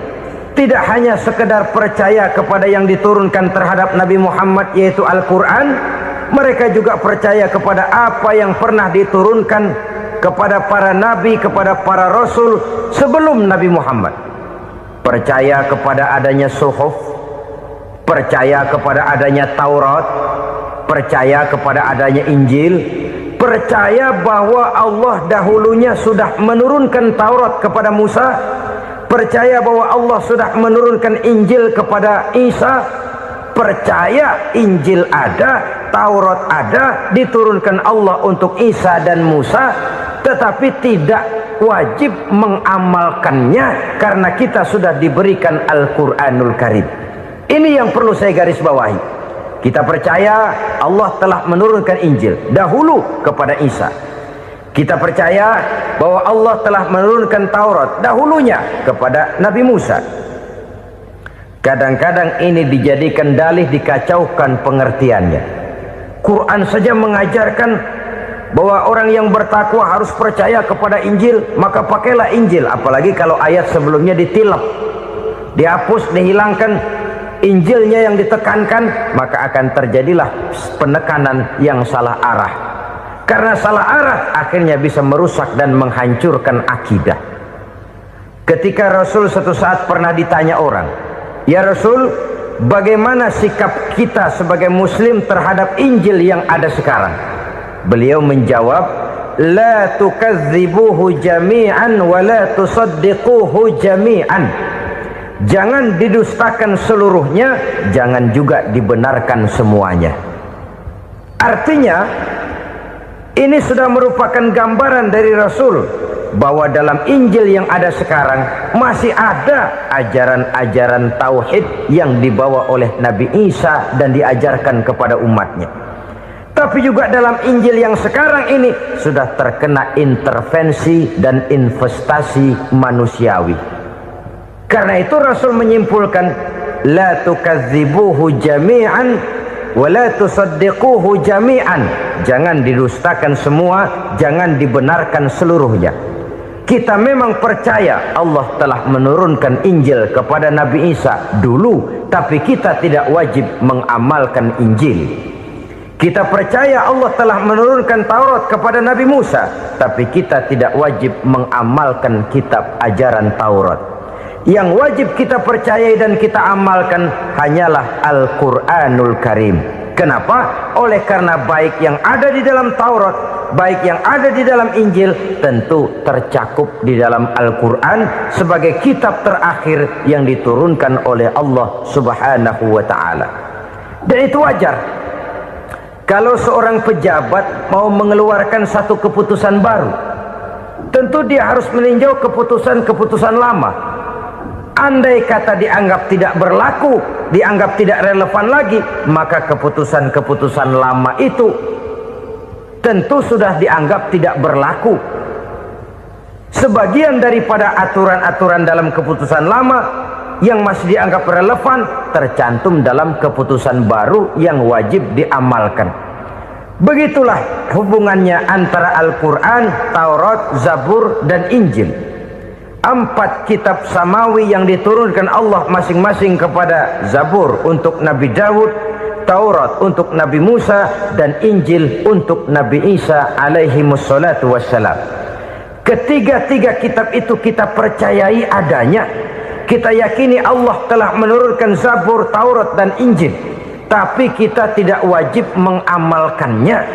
Speaker 1: Tidak hanya sekedar percaya kepada yang diturunkan terhadap Nabi Muhammad, yaitu Al-Quran, mereka juga percaya kepada apa yang pernah diturunkan kepada para nabi, kepada para rasul sebelum Nabi Muhammad. percaya kepada adanya suhuf, percaya kepada adanya Taurat, percaya kepada adanya Injil, percaya bahwa Allah dahulunya sudah menurunkan Taurat kepada Musa, percaya bahwa Allah sudah menurunkan Injil kepada Isa, percaya Injil ada, Taurat ada, diturunkan Allah untuk Isa dan Musa, tetapi tidak wajib mengamalkannya karena kita sudah diberikan Al-Quranul Karim. Ini yang perlu saya garis bawahi. Kita percaya Allah telah menurunkan Injil dahulu kepada Isa. Kita percaya bahwa Allah telah menurunkan Taurat dahulunya kepada Nabi Musa. Kadang-kadang ini dijadikan dalih, dikacaukan pengertiannya. Quran saja mengajarkan bahwa orang yang bertakwa harus percaya kepada Injil, maka pakailah Injil. Apalagi kalau ayat sebelumnya ditilap, dihapus, dihilangkan, Injilnya yang ditekankan, maka akan terjadilah penekanan yang salah arah. Karena salah arah akhirnya bisa merusak dan menghancurkan akidah. Ketika Rasul suatu saat pernah ditanya orang, "Ya Rasul, bagaimana sikap kita sebagai muslim terhadap Injil yang ada sekarang?" Beliau menjawab, "La tukadzibuhu jami'an wa la tusaddiquhu jami'an." Jangan didustakan seluruhnya, jangan juga dibenarkan semuanya. Artinya, ini sudah merupakan gambaran dari Rasul bahwa dalam Injil yang ada sekarang masih ada ajaran-ajaran tauhid yang dibawa oleh Nabi Isa dan diajarkan kepada umatnya. Tapi juga dalam Injil yang sekarang ini sudah terkena intervensi dan investasi manusiawi. Karena itu Rasul menyimpulkan, la tukadzibuhu jami'an wa la tusaddiquhu jami'an. Jangan didustakan semua, jangan dibenarkan seluruhnya. Kita memang percaya Allah telah menurunkan Injil kepada Nabi Isa dulu, tapi kita tidak wajib mengamalkan Injil. Kita percaya Allah telah menurunkan Taurat kepada Nabi Musa, tapi kita tidak wajib mengamalkan kitab ajaran Taurat. Yang wajib kita percayai dan kita amalkan hanyalah Al-Quranul Karim. Kenapa? Oleh karena baik yang ada di dalam Taurat, baik yang ada di dalam Injil, tentu tercakup di dalam Al-Quran sebagai kitab terakhir yang diturunkan oleh Allah Subhanahu wa Ta'ala. Dan itu wajar. Kalau seorang pejabat mau mengeluarkan satu keputusan baru, tentu dia harus meninjau keputusan-keputusan lama. Andai kata dianggap tidak berlaku, dianggap tidak relevan lagi, maka keputusan-keputusan lama itu tentu sudah dianggap tidak berlaku. Sebagian daripada aturan-aturan dalam keputusan lama yang masih dianggap relevan tercantum dalam keputusan baru yang wajib diamalkan. Begitulah hubungannya antara Al-Quran, Taurat, Zabur, dan Injil. 4 kitab samawi yang diturunkan Allah masing-masing kepada Zabur untuk Nabi Daud, Taurat untuk Nabi Musa, dan Injil untuk Nabi Isa alaihi wassalatu wassalam. Ketiga-tiga kitab itu kita percayai adanya. Kita yakini Allah telah menurunkan Zabur, Taurat, dan Injil, tapi kita tidak wajib mengamalkannya.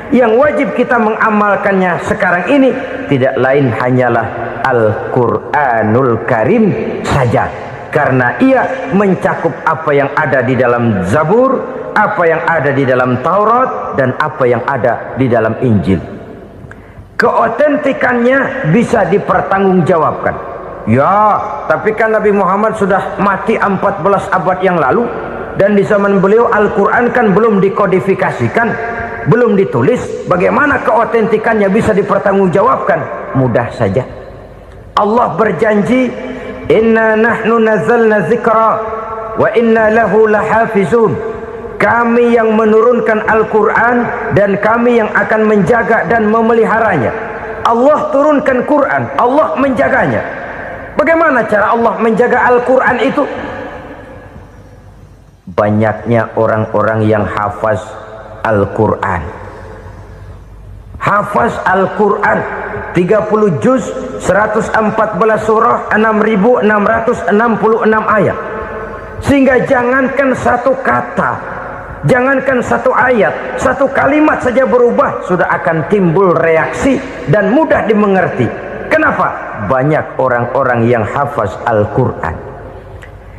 Speaker 1: Yang wajib kita mengamalkannya sekarang ini tidak lain hanyalah Al-Quranul Karim saja, karena ia mencakup apa yang ada di dalam Zabur, apa yang ada di dalam Taurat, dan apa yang ada di dalam Injil. Keotentikannya bisa dipertanggungjawabkan. Ya, tapi kan Nabi Muhammad sudah mati 14 abad yang lalu, dan di zaman beliau Al-Quran kan belum dikodifikasikan, belum ditulis. Bagaimana keotentikannya bisa dipertanggungjawabkan? Mudah saja. Allah berjanji, "Inna nahnu nazzalna dzikra wa inna lahu lahafizun." Kami yang menurunkan Al-Quran dan kami yang akan menjaga dan memeliharanya. Allah turunkan Quran, Allah menjaganya. Bagaimana cara Allah menjaga Al-Quran itu? Banyaknya orang-orang yang hafaz Al-Quran. Hafaz Al-Quran. 30 juz, 114 surah, 6.666 ayat. Sehingga jangankan satu kata, jangankan satu ayat, satu kalimat saja berubah sudah akan timbul reaksi dan mudah dimengerti. Kenapa? Banyak orang-orang yang hafaz Al-Quran.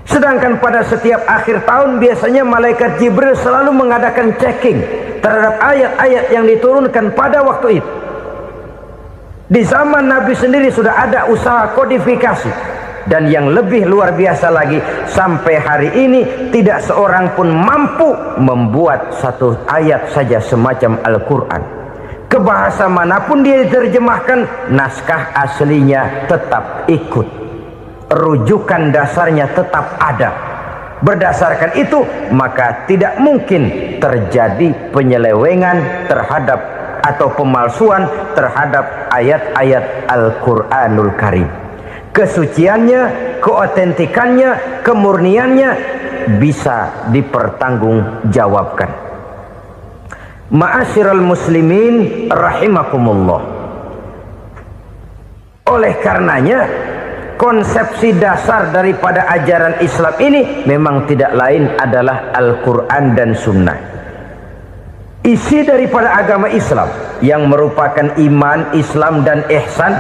Speaker 1: Sedangkan pada setiap akhir tahun biasanya malaikat Jibril selalu mengadakan checking terhadap ayat-ayat yang diturunkan pada waktu itu. Di zaman Nabi sendiri sudah ada usaha kodifikasi. Dan yang lebih luar biasa lagi, sampai hari ini tidak seorang pun mampu membuat satu ayat saja semacam Al-Quran. Ke bahasa manapun dia diterjemahkan, naskah aslinya tetap ikut. Rujukan dasarnya tetap ada. Berdasarkan itu, maka tidak mungkin terjadi penyelewengan terhadap atau pemalsuan terhadap ayat-ayat Al-Quranul Karim. Kesuciannya, keotentikannya, kemurniannya bisa dipertanggungjawabkan. Ma'asyiral muslimin rahimakumullah. Oleh karenanya, konsepsi dasar daripada ajaran Islam ini memang tidak lain adalah Al-Quran dan Sunnah. Isi daripada agama Islam yang merupakan iman, Islam dan ihsan,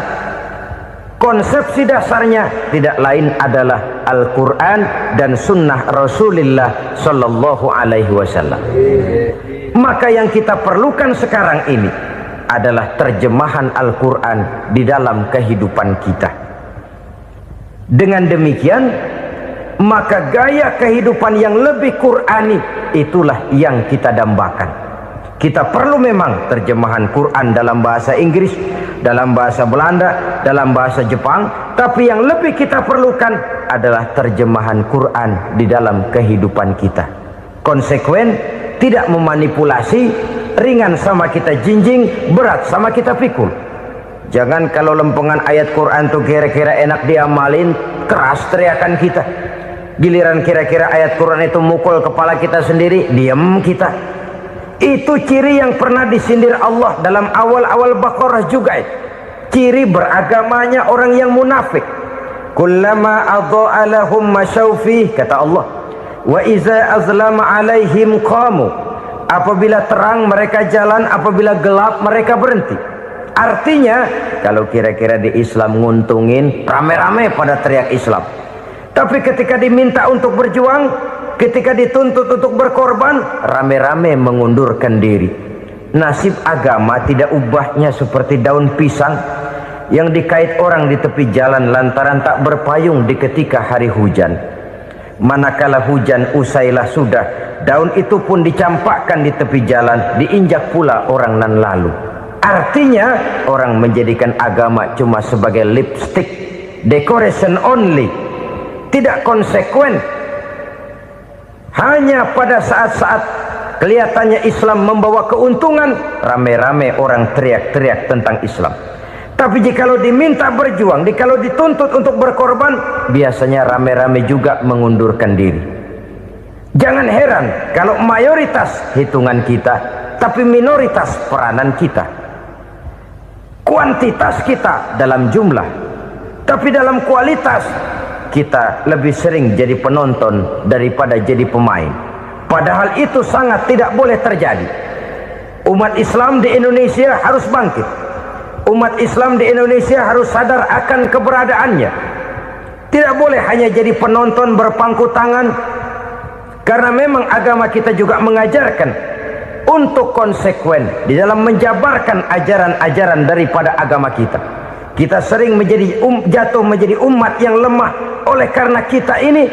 Speaker 1: konsepsi dasarnya tidak lain adalah Al-Quran dan Sunnah Rasulullah Sallallahu Alaihi Wasallam. Maka yang kita perlukan sekarang ini adalah terjemahan Al-Quran di dalam kehidupan kita. Dengan demikian, maka gaya kehidupan yang lebih Qurani itulah yang kita dambakan. Kita perlu memang terjemahan Quran dalam bahasa Inggris, dalam bahasa Belanda, dalam bahasa Jepang, tapi yang lebih kita perlukan adalah terjemahan Quran di dalam kehidupan kita. Konsekuen, tidak memanipulasi, ringan sama kita jinjing, berat sama kita pikul. Jangan kalau lempengan ayat Quran tuh kira-kira enak diamalin, keras teriakan kita. Giliran kira-kira ayat Quran itu mukul kepala kita sendiri, diam kita. Itu ciri yang pernah disindir Allah dalam awal-awal Baqarah juga. Ciri beragamanya orang yang munafik. Kullama adha'a lahum masyawfih, kata Allah. Wa iza azlama alaihim qamu. Apabila terang mereka jalan, apabila gelap mereka berhenti. Artinya, kalau kira-kira di Islam nguntungin, rame-rame pada teriak Islam. Tapi ketika diminta untuk berjuang, ketika dituntut untuk berkorban, rame-rame mengundurkan diri. Nasib agama tidak ubahnya seperti daun pisang yang dikait orang di tepi jalan lantaran tak berpayung di ketika hari hujan. Manakala hujan usailah sudah, daun itu pun dicampakkan di tepi jalan, diinjak pula orang nan lalu. Artinya orang menjadikan agama cuma sebagai lipstick, decoration only, tidak konsekuen. Hanya pada saat-saat kelihatannya Islam membawa keuntungan, rame-rame orang teriak-teriak tentang Islam. Tapi jikalau diminta berjuang, jikalau dituntut untuk berkorban, biasanya rame-rame juga mengundurkan diri. Jangan heran kalau mayoritas hitungan kita, tapi minoritas peranan kita. Kuantitas kita dalam jumlah, tapi dalam kualitas kita lebih sering jadi penonton daripada jadi pemain. Padahal itu sangat tidak boleh terjadi. Umat Islam di Indonesia harus bangkit. Umat Islam di Indonesia harus sadar akan keberadaannya. Tidak boleh hanya jadi penonton berpangku tangan, karena memang agama kita juga mengajarkan untuk konsekuen di dalam menjabarkan ajaran-ajaran daripada agama kita. Kita sering jatuh menjadi umat yang lemah oleh karena kita ini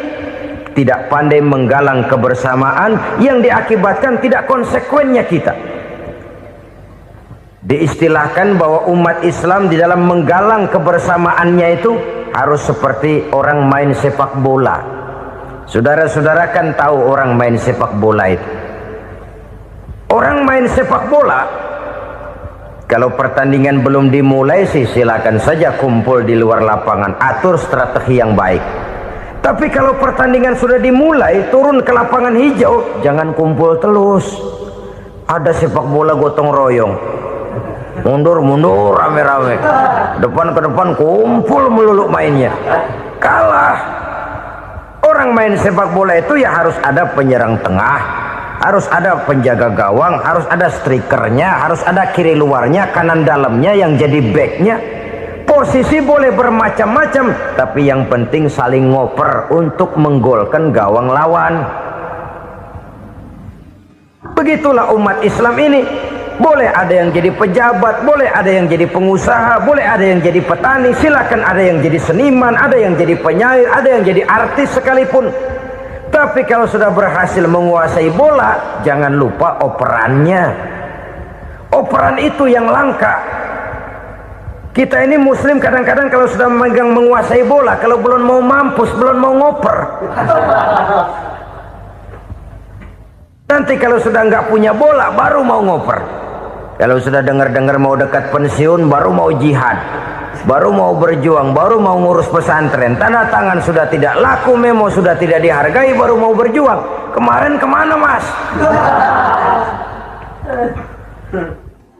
Speaker 1: tidak pandai menggalang kebersamaan yang diakibatkan tidak konsekuennya kita. Diistilahkan bahwa umat Islam di dalam menggalang kebersamaannya itu harus seperti orang main sepak bola. Saudara-saudara kan tahu orang main sepak bola itu. Orang main sepak bola, kalau pertandingan belum dimulai sih silakan saja kumpul di luar lapangan, atur strategi yang baik. Tapi kalau pertandingan sudah dimulai, turun ke lapangan hijau, jangan kumpul terus. Ada sepak bola gotong royong. mundur rame-rame, depan ke depan kumpul melulu mainnya. Kalah. Orang main sepak bola itu ya harus ada penyerang tengah, harus ada penjaga gawang, harus ada strikernya, harus ada kiri luarnya, kanan dalamnya yang jadi backnya. Posisi boleh bermacam-macam, tapi yang penting saling ngoper untuk menggolkan gawang lawan. Begitulah umat Islam ini. Boleh ada yang jadi pejabat, boleh ada yang jadi pengusaha, boleh ada yang jadi petani, silakan ada yang jadi seniman, ada yang jadi penyair, ada yang jadi artis sekalipun. Tapi kalau sudah berhasil menguasai bola, jangan lupa operannya. Operan itu yang langka. Kita ini muslim kadang-kadang kalau sudah memegang menguasai bola, kalau belum mau mampus, belum mau ngoper. Nanti kalau sudah nggak punya bola, baru mau ngoper. Kalau sudah dengar-dengar mau dekat pensiun, baru mau jihad, baru mau berjuang, baru mau ngurus pesantren. Tanda tangan sudah tidak laku, memo sudah tidak dihargai, baru mau berjuang. Kemarin kemana mas?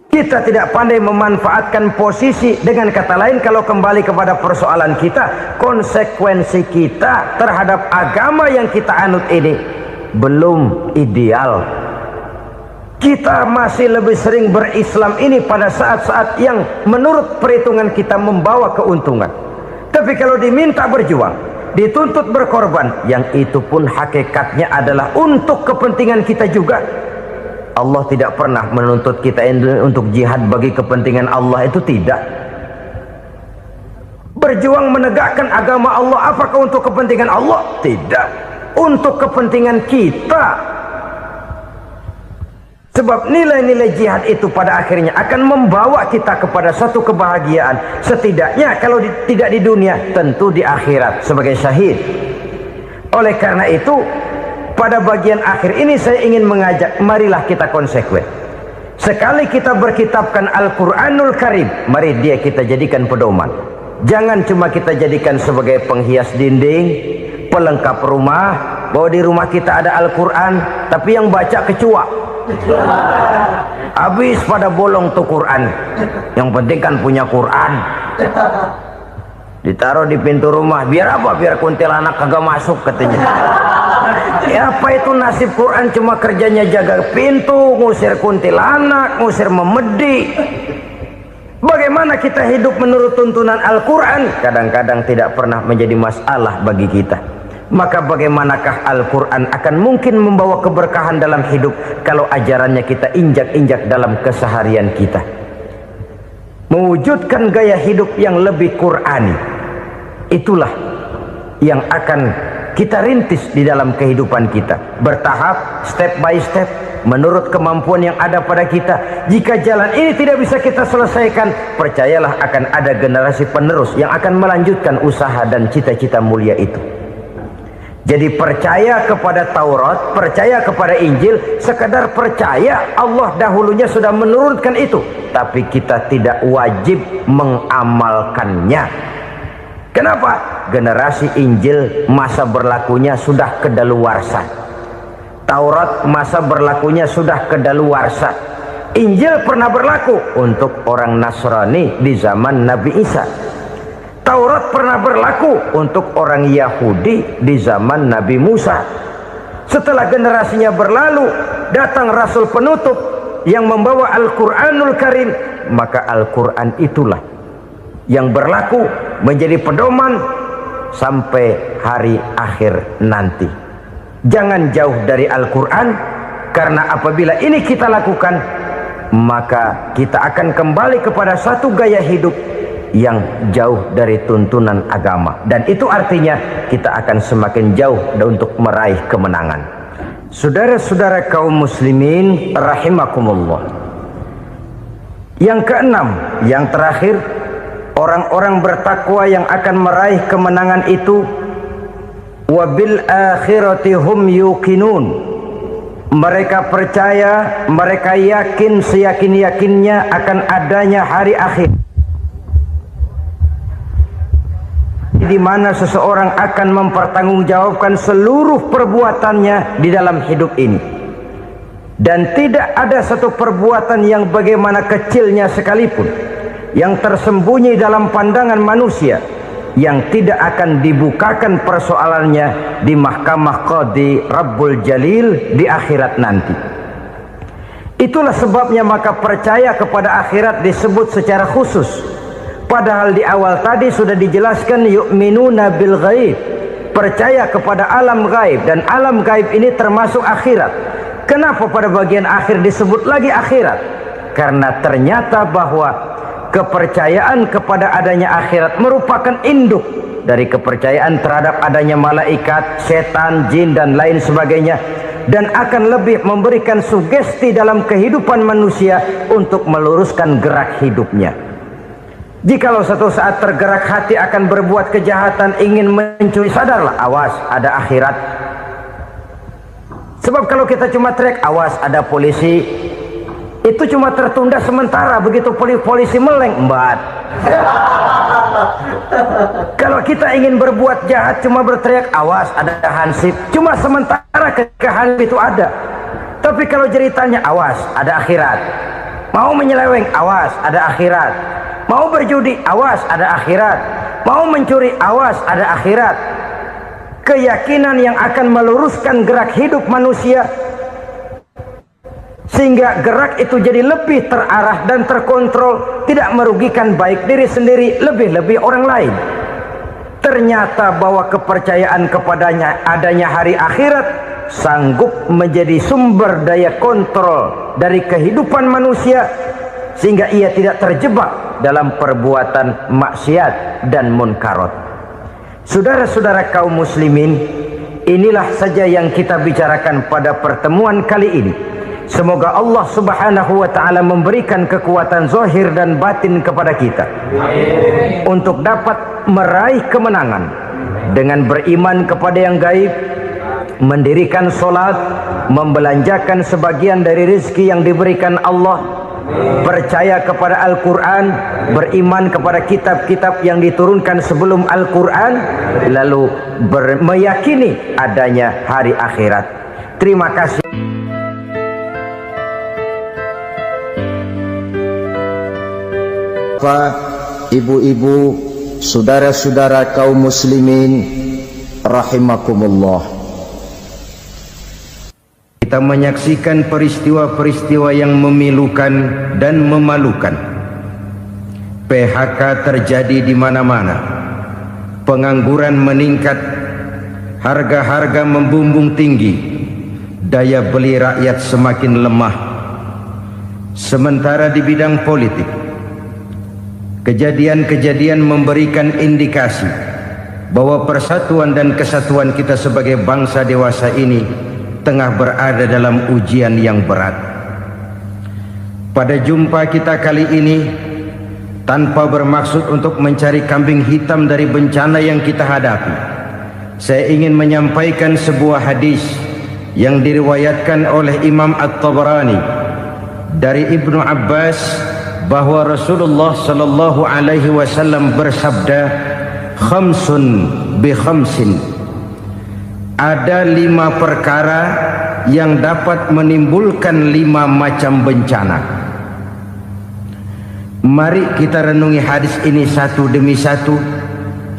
Speaker 1: Kita tidak pandai memanfaatkan posisi. Dengan kata lain, kalau kembali kepada persoalan kita, konsekuensi kita terhadap agama yang kita anut ini belum ideal. Kita masih lebih sering berislam ini pada saat-saat yang menurut perhitungan kita membawa keuntungan. Tapi kalau diminta berjuang, dituntut berkorban, yang itu pun hakikatnya adalah untuk kepentingan kita juga. Allah tidak pernah menuntut kita untuk jihad bagi kepentingan Allah, itu tidak. Berjuang menegakkan agama Allah, apakah untuk kepentingan Allah? Tidak. Untuk kepentingan kita. Sebab nilai-nilai jihad itu pada akhirnya akan membawa kita kepada satu kebahagiaan. Setidaknya kalau tidak di dunia, tentu di akhirat sebagai syahid. Oleh karena itu, pada bagian akhir ini saya ingin mengajak, marilah kita konsekuen. Sekali kita berkitabkan Al-Quranul Karim, mari dia kita jadikan pedoman. Jangan cuma kita jadikan sebagai penghias dinding, pelengkap rumah, bahwa di rumah kita ada Al-Quran, tapi yang baca kecoa. Habis pada bolong tuh Quran. Yang penting kan punya Quran. Ditaruh di pintu rumah. Biar apa? Biar kuntilanak kagak masuk katanya. Ya apa itu nasib Quran, cuma kerjanya jaga pintu, ngusir kuntilanak, ngusir memedi. Bagaimana kita hidup menurut tuntunan Al-Quran? Kadang-kadang tidak pernah menjadi masalah bagi kita. Maka bagaimanakah Al-Quran akan mungkin membawa keberkahan dalam hidup kalau ajarannya kita injak-injak dalam keseharian kita? Mewujudkan gaya hidup yang lebih Qurani, itulah yang akan kita rintis di dalam kehidupan kita. Bertahap, step by step, menurut kemampuan yang ada pada kita. Jika jalan ini tidak bisa kita selesaikan, percayalah akan ada generasi penerus yang akan melanjutkan usaha dan cita-cita mulia itu. Jadi percaya kepada Taurat, percaya kepada Injil, sekadar percaya Allah dahulunya sudah menurunkan itu, tapi kita tidak wajib mengamalkannya. Kenapa? Generasi Injil masa berlakunya sudah kedaluarsa. Taurat masa berlakunya sudah kedaluarsa. Injil pernah berlaku untuk orang Nasrani di zaman Nabi Isa. Taurat pernah berlaku untuk orang Yahudi di zaman Nabi Musa. Setelah generasinya berlalu, datang Rasul penutup yang membawa Al-Quranul Karim. Maka Al-Quran itulah yang berlaku menjadi pedoman sampai hari akhir nanti. Jangan jauh dari Al-Quran, karena apabila ini kita lakukan, maka kita akan kembali kepada satu gaya hidup yang jauh dari tuntunan agama, dan itu artinya kita akan semakin jauh untuk meraih kemenangan. Saudara-saudara kaum muslimin rahimakumullah. Yang keenam, yang terakhir, orang-orang bertakwa yang akan meraih kemenangan itu wabil akhirati hum yuqinun. Mereka percaya, mereka yakin seyakin-yakinnya akan adanya hari akhir, di mana seseorang akan mempertanggungjawabkan seluruh perbuatannya di dalam hidup ini. Dan tidak ada satu perbuatan yang bagaimana kecilnya sekalipun yang tersembunyi dalam pandangan manusia yang tidak akan dibukakan persoalannya di mahkamah Qadi Rabbul Jalil di akhirat nanti. Itulah sebabnya maka percaya kepada akhirat disebut secara khusus. Padahal di awal tadi sudah dijelaskan yu'minuna bil ghaib, percaya kepada alam gaib, dan alam gaib ini termasuk akhirat. Kenapa pada bagian akhir disebut lagi akhirat? Karena ternyata bahwa kepercayaan kepada adanya akhirat merupakan induk dari kepercayaan terhadap adanya malaikat, setan, jin dan lain sebagainya, dan akan lebih memberikan sugesti dalam kehidupan manusia untuk meluruskan gerak hidupnya. Jikalau satu saat tergerak hati akan berbuat kejahatan, ingin mencuri, sadarlah, awas ada akhirat. Sebab kalau kita cuma teriak awas ada polisi, itu cuma tertunda sementara, begitu polisi meleng embat. Kalau kita ingin berbuat jahat cuma berteriak awas ada hansip, cuma sementara ketika hansip itu ada. Tapi kalau ceritanya awas ada akhirat, mau menyeleweng awas ada akhirat, mau berjudi awas ada akhirat, mau mencuri awas ada akhirat. Keyakinan yang akan meluruskan gerak hidup manusia sehingga gerak itu jadi lebih terarah dan terkontrol, tidak merugikan baik diri sendiri, lebih-lebih orang lain. Ternyata bahwa kepercayaan kepadanya adanya hari akhirat sanggup menjadi sumber daya kontrol dari kehidupan manusia sehingga ia tidak terjebak dalam perbuatan maksiat dan munkarat. Saudara-saudara kaum muslimin, inilah saja yang kita bicarakan pada pertemuan kali ini. Semoga Allah subhanahu wa ta'ala memberikan kekuatan zahir dan batin kepada kita untuk dapat meraih kemenangan dengan beriman kepada yang gaib, mendirikan solat, membelanjakan sebagian dari rezeki yang diberikan Allah, percaya kepada Al-Quran, beriman kepada kitab-kitab yang diturunkan sebelum Al-Quran, lalu meyakini adanya hari akhirat. Terima kasih. Bapak, ibu-ibu, saudara-saudara kaum muslimin rahimakumullah, kita menyaksikan peristiwa-peristiwa yang memilukan dan memalukan. PHK terjadi di mana-mana, pengangguran meningkat, harga-harga membumbung tinggi, daya beli rakyat semakin lemah. Sementara di bidang politik, kejadian-kejadian memberikan indikasi bahwa persatuan dan kesatuan kita sebagai bangsa dewasa ini tengah berada dalam ujian yang berat. Pada jumpa kita kali ini, tanpa bermaksud untuk mencari kambing hitam dari bencana yang kita hadapi, saya ingin menyampaikan sebuah hadis yang diriwayatkan oleh Imam At-Tabarani dari Ibnu Abbas bahwa Rasulullah sallallahu alaihi wasallam bersabda, khamsun bi khamsin, ada 5 perkara yang dapat menimbulkan 5 macam bencana. Mari kita renungi hadis ini satu demi satu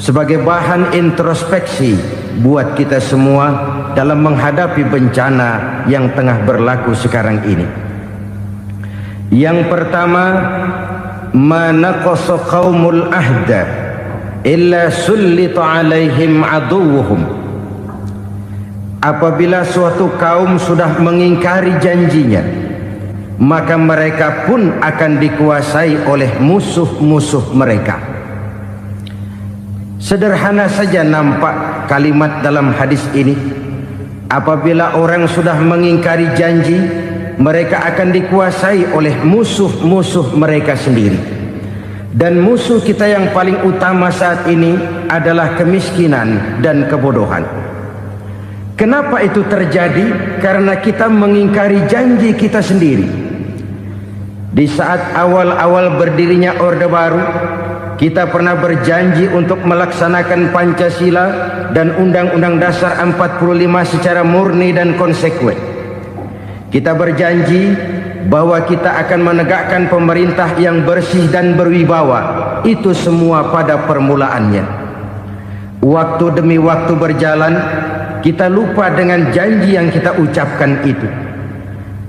Speaker 1: sebagai bahan introspeksi buat kita semua dalam menghadapi bencana yang tengah berlaku sekarang ini. Yang pertama, ma naqasa qaumul ahda illa sullita alaihim aduwwuhum. Apabila suatu kaum sudah mengingkari janjinya, maka mereka pun akan dikuasai oleh musuh-musuh mereka. Sederhana saja nampak kalimat dalam hadis ini. Apabila orang sudah mengingkari janji, mereka akan dikuasai oleh musuh-musuh mereka sendiri. Dan musuh kita yang paling utama saat ini adalah kemiskinan dan kebodohan. Kenapa itu terjadi? Karena kita mengingkari janji kita sendiri. Di saat awal-awal berdirinya Orde Baru, kita pernah berjanji untuk melaksanakan Pancasila dan Undang-Undang Dasar 45 secara murni dan konsekuen. Kita berjanji bahwa kita akan menegakkan pemerintah yang bersih dan berwibawa. Itu semua pada permulaannya. Waktu demi waktu berjalan, kita lupa dengan janji yang kita ucapkan itu.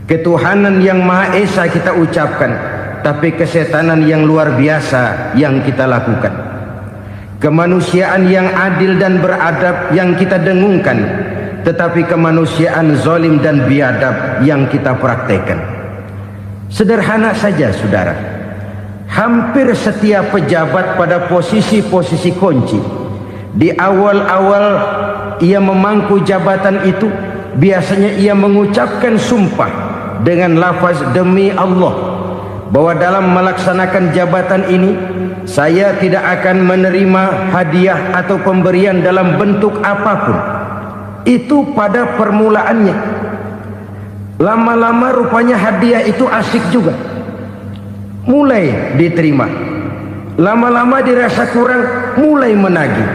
Speaker 1: Ketuhanan yang Maha Esa kita ucapkan, tapi kesetanan yang luar biasa yang kita lakukan. Kemanusiaan yang adil dan beradab yang kita dengungkan, tetapi kemanusiaan zalim dan biadab yang kita praktekkan. Sederhana saja saudara, hampir setiap pejabat pada posisi-posisi kunci, di awal-awal ia memangku jabatan itu, biasanya ia mengucapkan sumpah dengan lafaz demi Allah, bahwa dalam melaksanakan jabatan ini saya tidak akan menerima hadiah atau pemberian dalam bentuk apapun. Itu pada permulaannya. Lama-lama rupanya hadiah itu asik juga, mulai diterima. Lama-lama dirasa kurang, mulai menagih,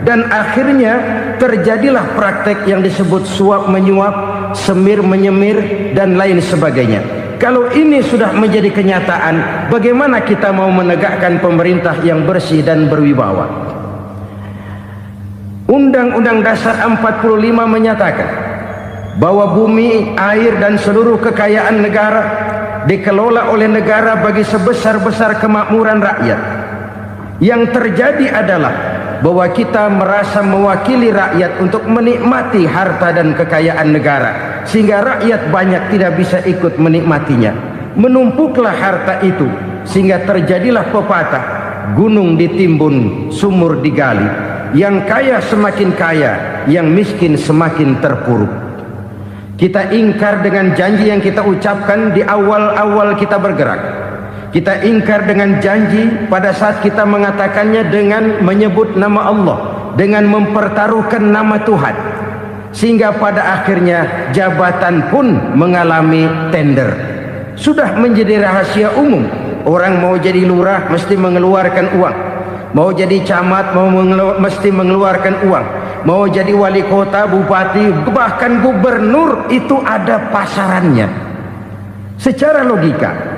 Speaker 1: dan akhirnya terjadilah praktek yang disebut suap menyuap, semir menyemir, dan lain sebagainya. Kalau ini sudah menjadi kenyataan, bagaimana kita mau menegakkan pemerintah yang bersih dan berwibawa? Undang-Undang Dasar 45 menyatakan bahwa bumi, air, dan seluruh kekayaan negara dikelola oleh negara bagi sebesar-besar kemakmuran rakyat. Yang terjadi adalah bahwa kita merasa mewakili rakyat untuk menikmati harta dan kekayaan negara, sehingga rakyat banyak tidak bisa ikut menikmatinya. Menumpuklah harta itu sehingga terjadilah pepatah, gunung ditimbun, sumur digali. Yang kaya semakin kaya, yang miskin semakin terpuruk. Kita ingkar dengan janji yang kita ucapkan di awal-awal kita bergerak. Kita ingkar dengan janji pada saat kita mengatakannya dengan menyebut nama Allah, dengan mempertaruhkan nama Tuhan, sehingga pada akhirnya jabatan pun mengalami tender. Sudah menjadi rahasia umum, orang mau jadi lurah mesti mengeluarkan uang, mau jadi camat mesti mengeluarkan uang, mau jadi wali kota, bupati, bahkan gubernur, itu ada pasarannya. Secara logika,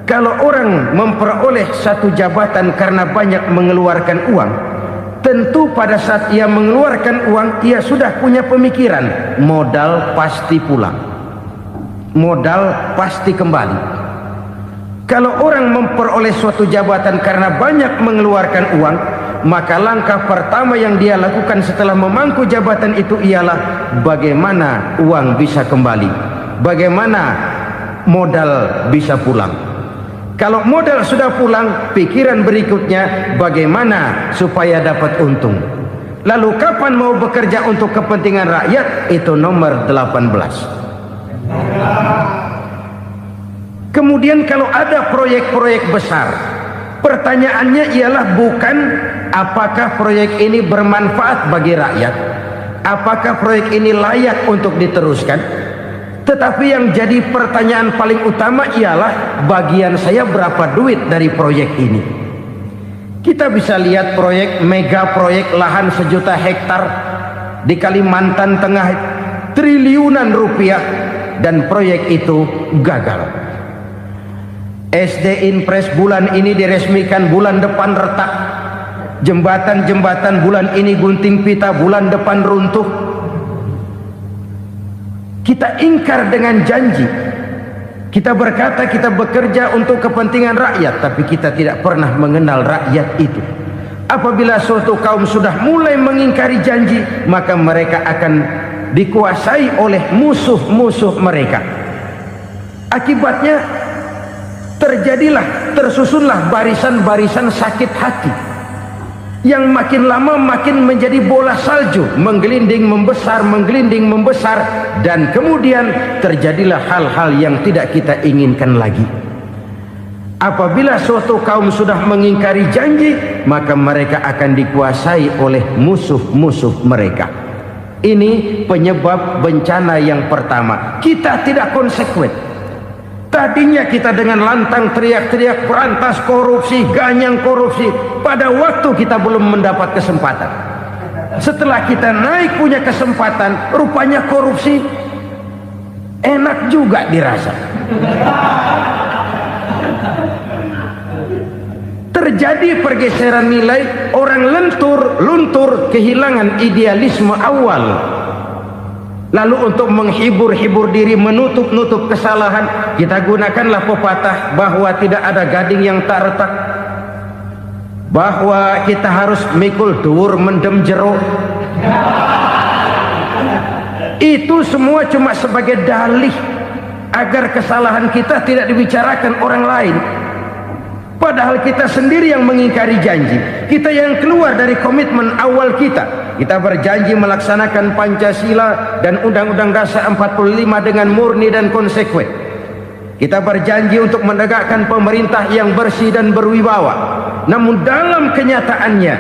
Speaker 1: kalau orang memperoleh satu jabatan karena banyak mengeluarkan uang, tentu pada saat ia mengeluarkan uang, ia sudah punya pemikiran, modal pasti pulang, modal pasti kembali. Kalau orang memperoleh suatu jabatan karena banyak mengeluarkan uang, maka langkah pertama yang dia lakukan setelah memangku jabatan itu ialah bagaimana uang bisa kembali, bagaimana modal bisa pulang. Kalau modal sudah pulang, pikiran berikutnya bagaimana supaya dapat untung. Lalu kapan mau bekerja untuk kepentingan rakyat? Itu nomor 18. Kemudian kalau ada proyek-proyek besar, pertanyaannya ialah bukan apakah proyek ini bermanfaat bagi rakyat, apakah proyek ini layak untuk diteruskan, tetapi yang jadi pertanyaan paling utama ialah bagian saya berapa duit dari proyek ini. Kita bisa lihat proyek, mega proyek lahan 1 juta hektar di Kalimantan Tengah, triliunan rupiah, dan proyek itu gagal. SD Impres bulan ini diresmikan, bulan depan retak. Jembatan-jembatan bulan ini gunting pita, bulan depan runtuh. Kita ingkar dengan janji. Kita berkata kita bekerja untuk kepentingan rakyat, tapi kita tidak pernah mengenal rakyat itu. Apabila suatu kaum sudah mulai mengingkari janji, maka mereka akan dikuasai oleh musuh-musuh mereka. Akibatnya tersusunlah barisan-barisan sakit hati yang makin lama makin menjadi bola salju, menggelinding membesar, dan kemudian terjadilah hal-hal yang tidak kita inginkan lagi. Apabila suatu kaum sudah mengingkari janji, maka mereka akan dikuasai oleh musuh-musuh mereka. Ini penyebab bencana yang pertama. Kita tidak konsekuen. Tadinya kita dengan lantang teriak-teriak berantas korupsi, ganyang korupsi. Pada waktu kita belum mendapat kesempatan. Setelah kita naik punya kesempatan, rupanya korupsi
Speaker 3: enak juga dirasa. Terjadi pergeseran nilai, orang luntur kehilangan idealisme awal. Lalu untuk menghibur diri, menutup kesalahan, kita gunakanlah pepatah bahwa tidak ada gading yang tak retak, bahwa kita harus mikul dhuwur mendem jero. Itu semua cuma sebagai dalih agar kesalahan kita tidak dibicarakan orang lain. Padahal kita sendiri yang mengingkari janji. Kita yang keluar dari komitmen awal kita. Kita berjanji melaksanakan Pancasila dan Undang-Undang Dasar 45 dengan murni dan konsekuen. Kita berjanji untuk menegakkan pemerintah yang bersih dan berwibawa. Namun dalam kenyataannya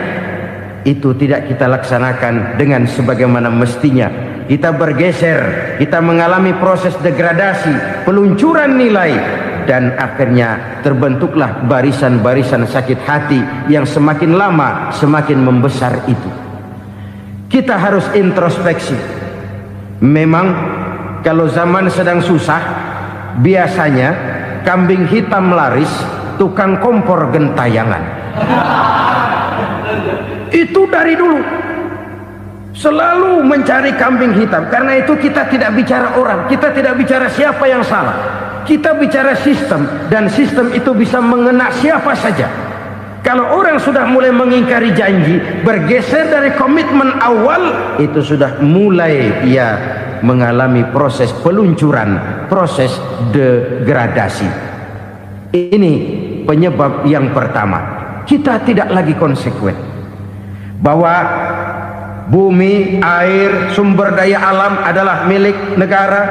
Speaker 3: itu tidak kita laksanakan dengan sebagaimana mestinya. Kita bergeser, kita mengalami proses degradasi, peluncuran nilai, dan akhirnya terbentuklah barisan-barisan sakit hati yang semakin lama semakin membesar itu. Kita harus introspeksi. Memang kalau zaman sedang susah, biasanya kambing hitam laris, tukang kompor gentayangan. Itu dari dulu selalu mencari kambing hitam. Karena itu kita tidak bicara orang, kita tidak bicara siapa yang salah, kita bicara sistem, dan sistem itu bisa mengena siapa saja. Kalau orang sudah mulai mengingkari janji, bergeser dari komitmen awal, itu sudah mulai ia mengalami proses peluncuran, proses degradasi. Ini penyebab yang pertama. Kita tidak lagi konsekuen bahwa bumi, air, sumber daya alam adalah milik negara,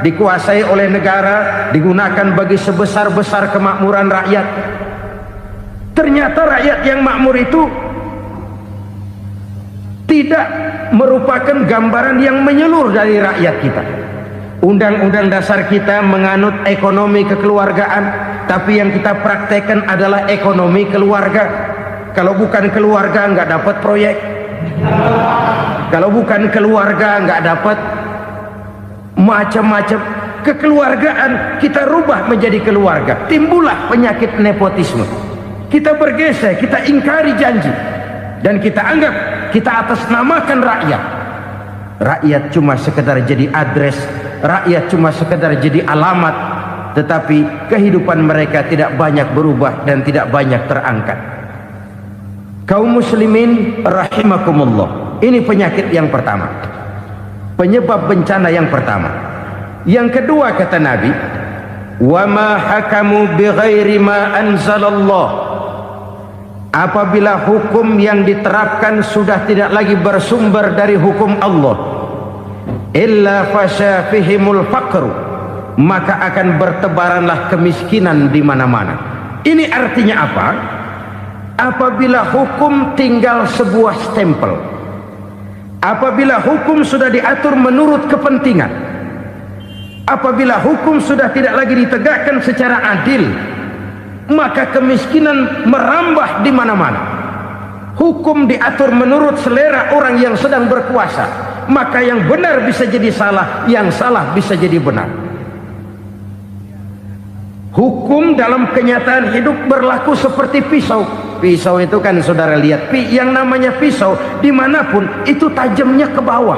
Speaker 3: dikuasai oleh negara, digunakan bagi sebesar-besar kemakmuran rakyat. Ternyata rakyat yang makmur itu tidak merupakan gambaran yang menyeluruh dari rakyat kita. Undang-undang dasar kita menganut ekonomi kekeluargaan, tapi yang kita praktekkan adalah ekonomi keluarga. Kalau bukan keluarga nggak dapat proyek. Kalau bukan keluarga nggak dapat macam-macam. Kekeluargaan kita rubah menjadi keluarga, timbullah penyakit nepotisme. Kita bergeser, kita ingkari janji, dan kita anggap kita atasnamakan rakyat. Rakyat cuma sekedar jadi address, rakyat cuma sekedar jadi alamat, tetapi kehidupan mereka tidak banyak berubah dan tidak banyak terangkat. Kaum muslimin rahimakumullah, ini penyakit yang pertama, penyebab bencana yang pertama. Yang kedua, kata Nabi, wa ma hakamu bighairi ma anzalallah. Apabila hukum yang diterapkan sudah tidak lagi bersumber dari hukum Allah, illa fasha fihimul faqru, maka akan bertebaranlah kemiskinan di mana-mana. Ini artinya apa? Apabila hukum tinggal sebuah stempel, apabila hukum sudah diatur menurut kepentingan, apabila hukum sudah tidak lagi ditegakkan secara adil, maka kemiskinan merambah di mana-mana. Hukum diatur menurut selera orang yang sedang berkuasa, maka yang benar bisa jadi salah, yang salah bisa jadi benar. Hukum dalam kenyataan hidup berlaku seperti pisau. Pisau itu kan saudara lihat, yang namanya pisau dimanapun itu tajamnya ke bawah,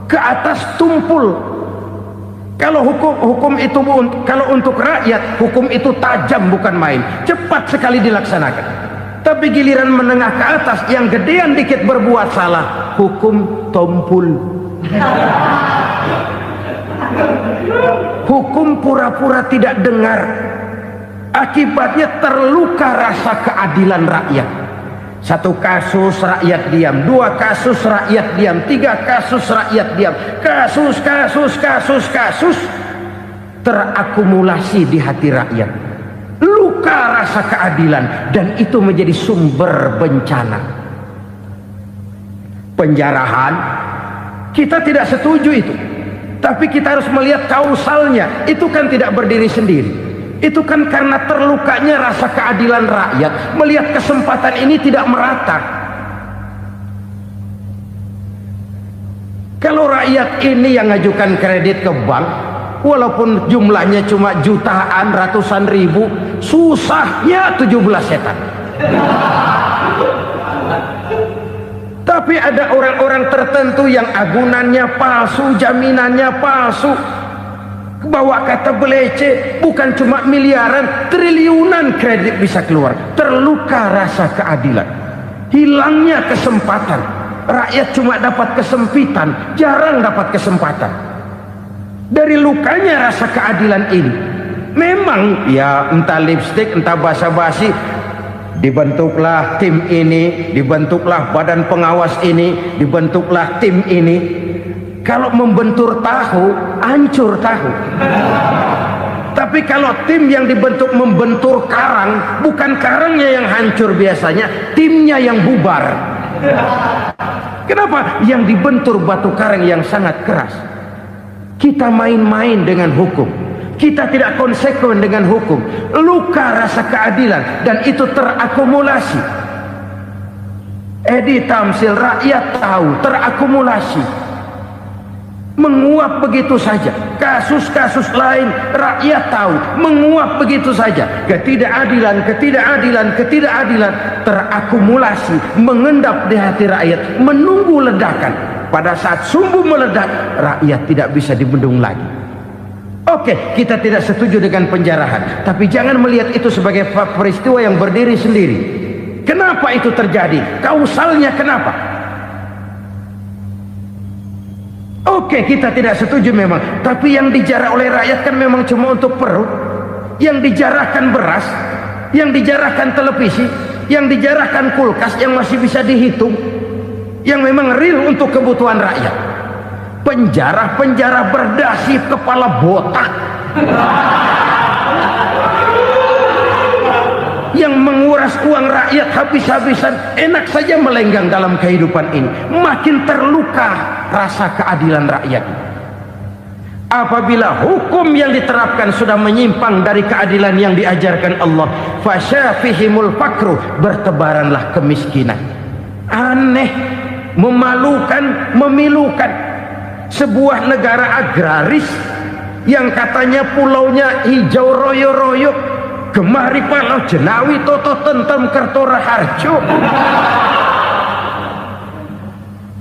Speaker 3: ke atas tumpul. Kalau hukum itu, kalau untuk rakyat, hukum itu tajam bukan main, cepat sekali dilaksanakan. Tapi giliran menengah ke atas, yang gedean dikit berbuat salah, hukum tompul. Hukum pura-pura tidak dengar. Akibatnya terluka rasa keadilan rakyat. Satu kasus rakyat diam, dua kasus rakyat diam, tiga kasus rakyat diam, kasus terakumulasi di hati rakyat. Luka rasa keadilan, dan itu menjadi sumber bencana. Penjarahan, kita tidak setuju itu, tapi kita harus melihat kausalnya. Itu kan tidak berdiri sendiri. Itu kan karena terlukanya rasa keadilan rakyat, melihat kesempatan ini tidak merata. Kalau rakyat ini yang ngajukan kredit ke bank, Walaupun jumlahnya cuma jutaan, ratusan ribu, susahnya 17 setan. Tapi ada orang-orang tertentu yang agunannya palsu, jaminannya palsu, bawa kata belece, bukan cuma miliaran, triliunan kredit bisa keluar. Terluka rasa keadilan, hilangnya kesempatan. Rakyat cuma dapat kesempitan, jarang dapat kesempatan. Dari lukanya rasa keadilan ini, memang ya entah lipstik, entah basa-basi, dibentuklah tim ini, dibentuklah badan pengawas ini, dibentuklah tim ini. Kalau membentur tahu, hancur tahu. Tapi kalau tim yang dibentuk membentur karang, bukan karangnya yang hancur biasanya, timnya yang bubar. Kenapa? Yang dibentur batu karang yang sangat keras. Kita main-main dengan hukum, kita tidak konsekuen dengan hukum, luka rasa keadilan, dan itu terakumulasi. Edi Tamsil, rakyat tahu, terakumulasi, menguap begitu saja. Kasus-kasus lain rakyat tahu, menguap begitu saja. Ketidakadilan, ketidakadilan, ketidakadilan terakumulasi, mengendap di hati rakyat, menunggu ledakan. Pada saat sumbu meledak, rakyat tidak bisa dibendung lagi. Oke, kita tidak setuju dengan penjarahan, tapi jangan melihat itu sebagai peristiwa yang berdiri sendiri. Kenapa itu terjadi? Kausalnya kenapa? Oke, kita tidak setuju memang, tapi yang dijarah oleh rakyat kan memang cuma untuk perut. Yang dijarahkan beras, yang dijarahkan televisi, yang dijarahkan kulkas yang masih bisa dihitung, yang memang real untuk kebutuhan rakyat. Penjara-penjara berdasi kepala botak yang menguras uang rakyat habis-habisan, enak saja melenggang dalam kehidupan ini. Makin terluka rasa keadilan rakyat. Apabila hukum yang diterapkan sudah menyimpang dari keadilan yang diajarkan Allah, fasyafihimul fakru, bertebaranlah kemiskinan. Aneh, memalukan, memilukan. Sebuah negara agraris yang katanya pulaunya hijau royo-royo, Gemari Palau Jenawi Toto Tentrem Kertora Harjo,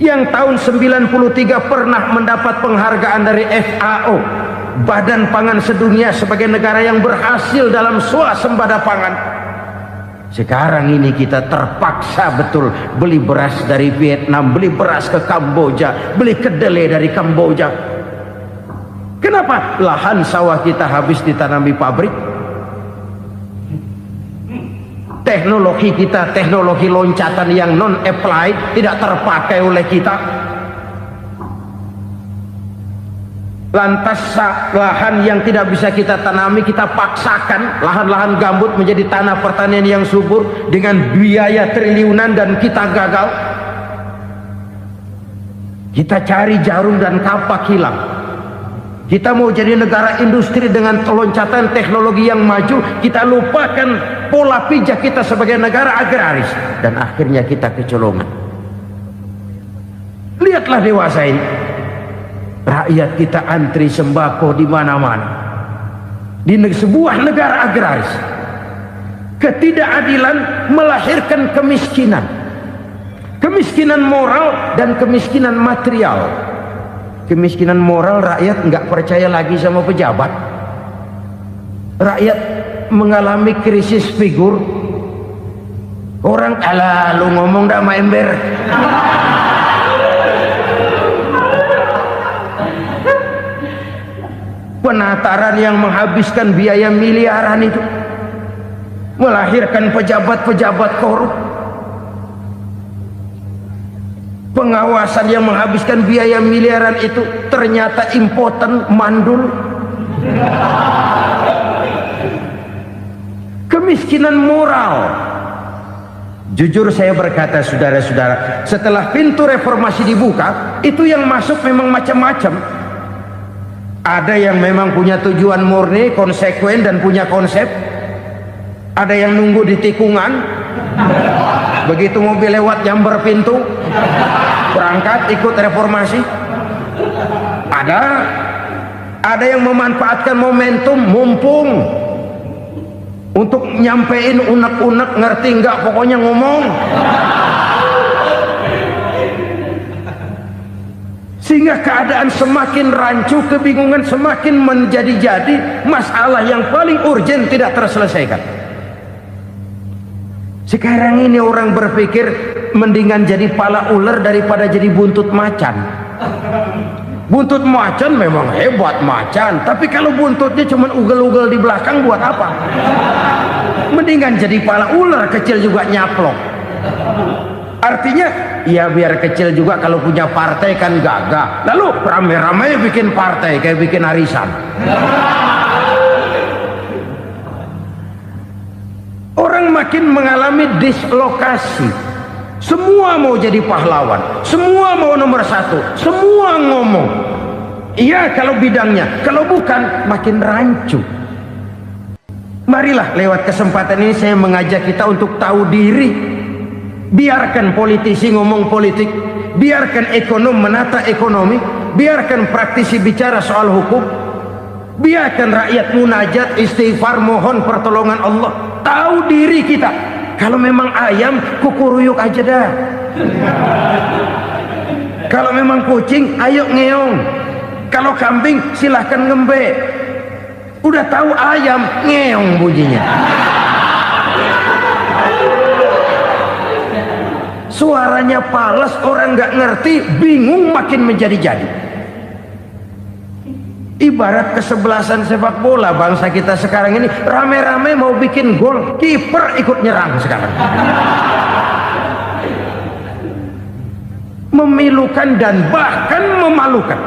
Speaker 3: yang tahun 93 pernah mendapat penghargaan dari FAO, Badan Pangan Sedunia, sebagai negara yang berhasil dalam swasembada pangan. Sekarang ini kita terpaksa betul beli beras dari Vietnam, beli beras ke Kamboja, beli kedelai dari Kamboja. Kenapa? Lahan sawah kita habis ditanami pabrik. Teknologi kita, teknologi loncatan yang non-applied, tidak terpakai oleh kita. Lantas lahan yang tidak bisa kita tanami, kita paksakan lahan-lahan gambut menjadi tanah pertanian yang subur dengan biaya triliunan, dan kita gagal. Kita cari jarum dan kapak hilang. Kita mau jadi negara industri dengan loncatan teknologi yang maju, kita lupakan pola pijak kita sebagai negara agraris, dan akhirnya kita kecolongan. Lihatlah dewasa ini, rakyat kita antri sembako di mana-mana. Di sebuah negara agraris, ketidakadilan melahirkan kemiskinan. Kemiskinan moral dan kemiskinan material. Kemiskinan moral, rakyat nggak percaya lagi sama pejabat. Rakyat mengalami krisis figur. Orang, alah lu ngomong dah sama ember. Penataran yang menghabiskan biaya miliaran itu melahirkan pejabat-pejabat korup. Pengawasan yang menghabiskan biaya miliaran itu ternyata impoten, mandul. Kemiskinan moral. Jujur saya berkata, saudara-saudara, setelah pintu reformasi dibuka, itu yang masuk memang macam-macam. Ada yang memang punya tujuan murni, konsekuen, dan punya konsep. Ada yang nunggu di tikungan, begitu mobil lewat nyamber pintu, berangkat ikut reformasi. Ada yang memanfaatkan momentum mumpung untuk nyampein unek-unek, ngerti nggak, pokoknya ngomong. Sehingga keadaan semakin rancu, kebingungan semakin menjadi-jadi, masalah yang paling urgen tidak terselesaikan. Sekarang ini orang berpikir mendingan jadi pala ular daripada jadi buntut macan. Buntut macan memang hebat macan, tapi kalau buntutnya cuma ugel-ugel di belakang buat apa? Mendingan jadi pala ular kecil juga nyaplok. Artinya ya biar kecil juga kalau punya partai kan gagah. Lalu rame-rame bikin partai kayak bikin arisan. Orang makin mengalami dislokasi. Semua mau jadi pahlawan, semua mau nomor satu, semua ngomong. Iya kalau bidangnya, kalau bukan makin rancu. Marilah lewat kesempatan ini saya mengajak kita untuk tahu diri. Biarkan politisi ngomong politik, biarkan ekonom menata ekonomi, biarkan praktisi bicara soal hukum, biarkan rakyat munajat, istighfar, mohon pertolongan Allah. Tahu diri kita. Kalau memang ayam, kukuruyuk aja dah. Kalau memang kucing, ayo ngeong. Kalau kambing, silahkan ngembe. Udah tahu ayam, ngeong bunyinya. Suaranya palas, orang nggak ngerti, bingung, makin menjadi-jadi. Ibarat kesebelasan sepak bola bangsa kita sekarang ini, rame-rame mau bikin gol, kiper ikut nyerang sekarang. Memilukan dan bahkan memalukan.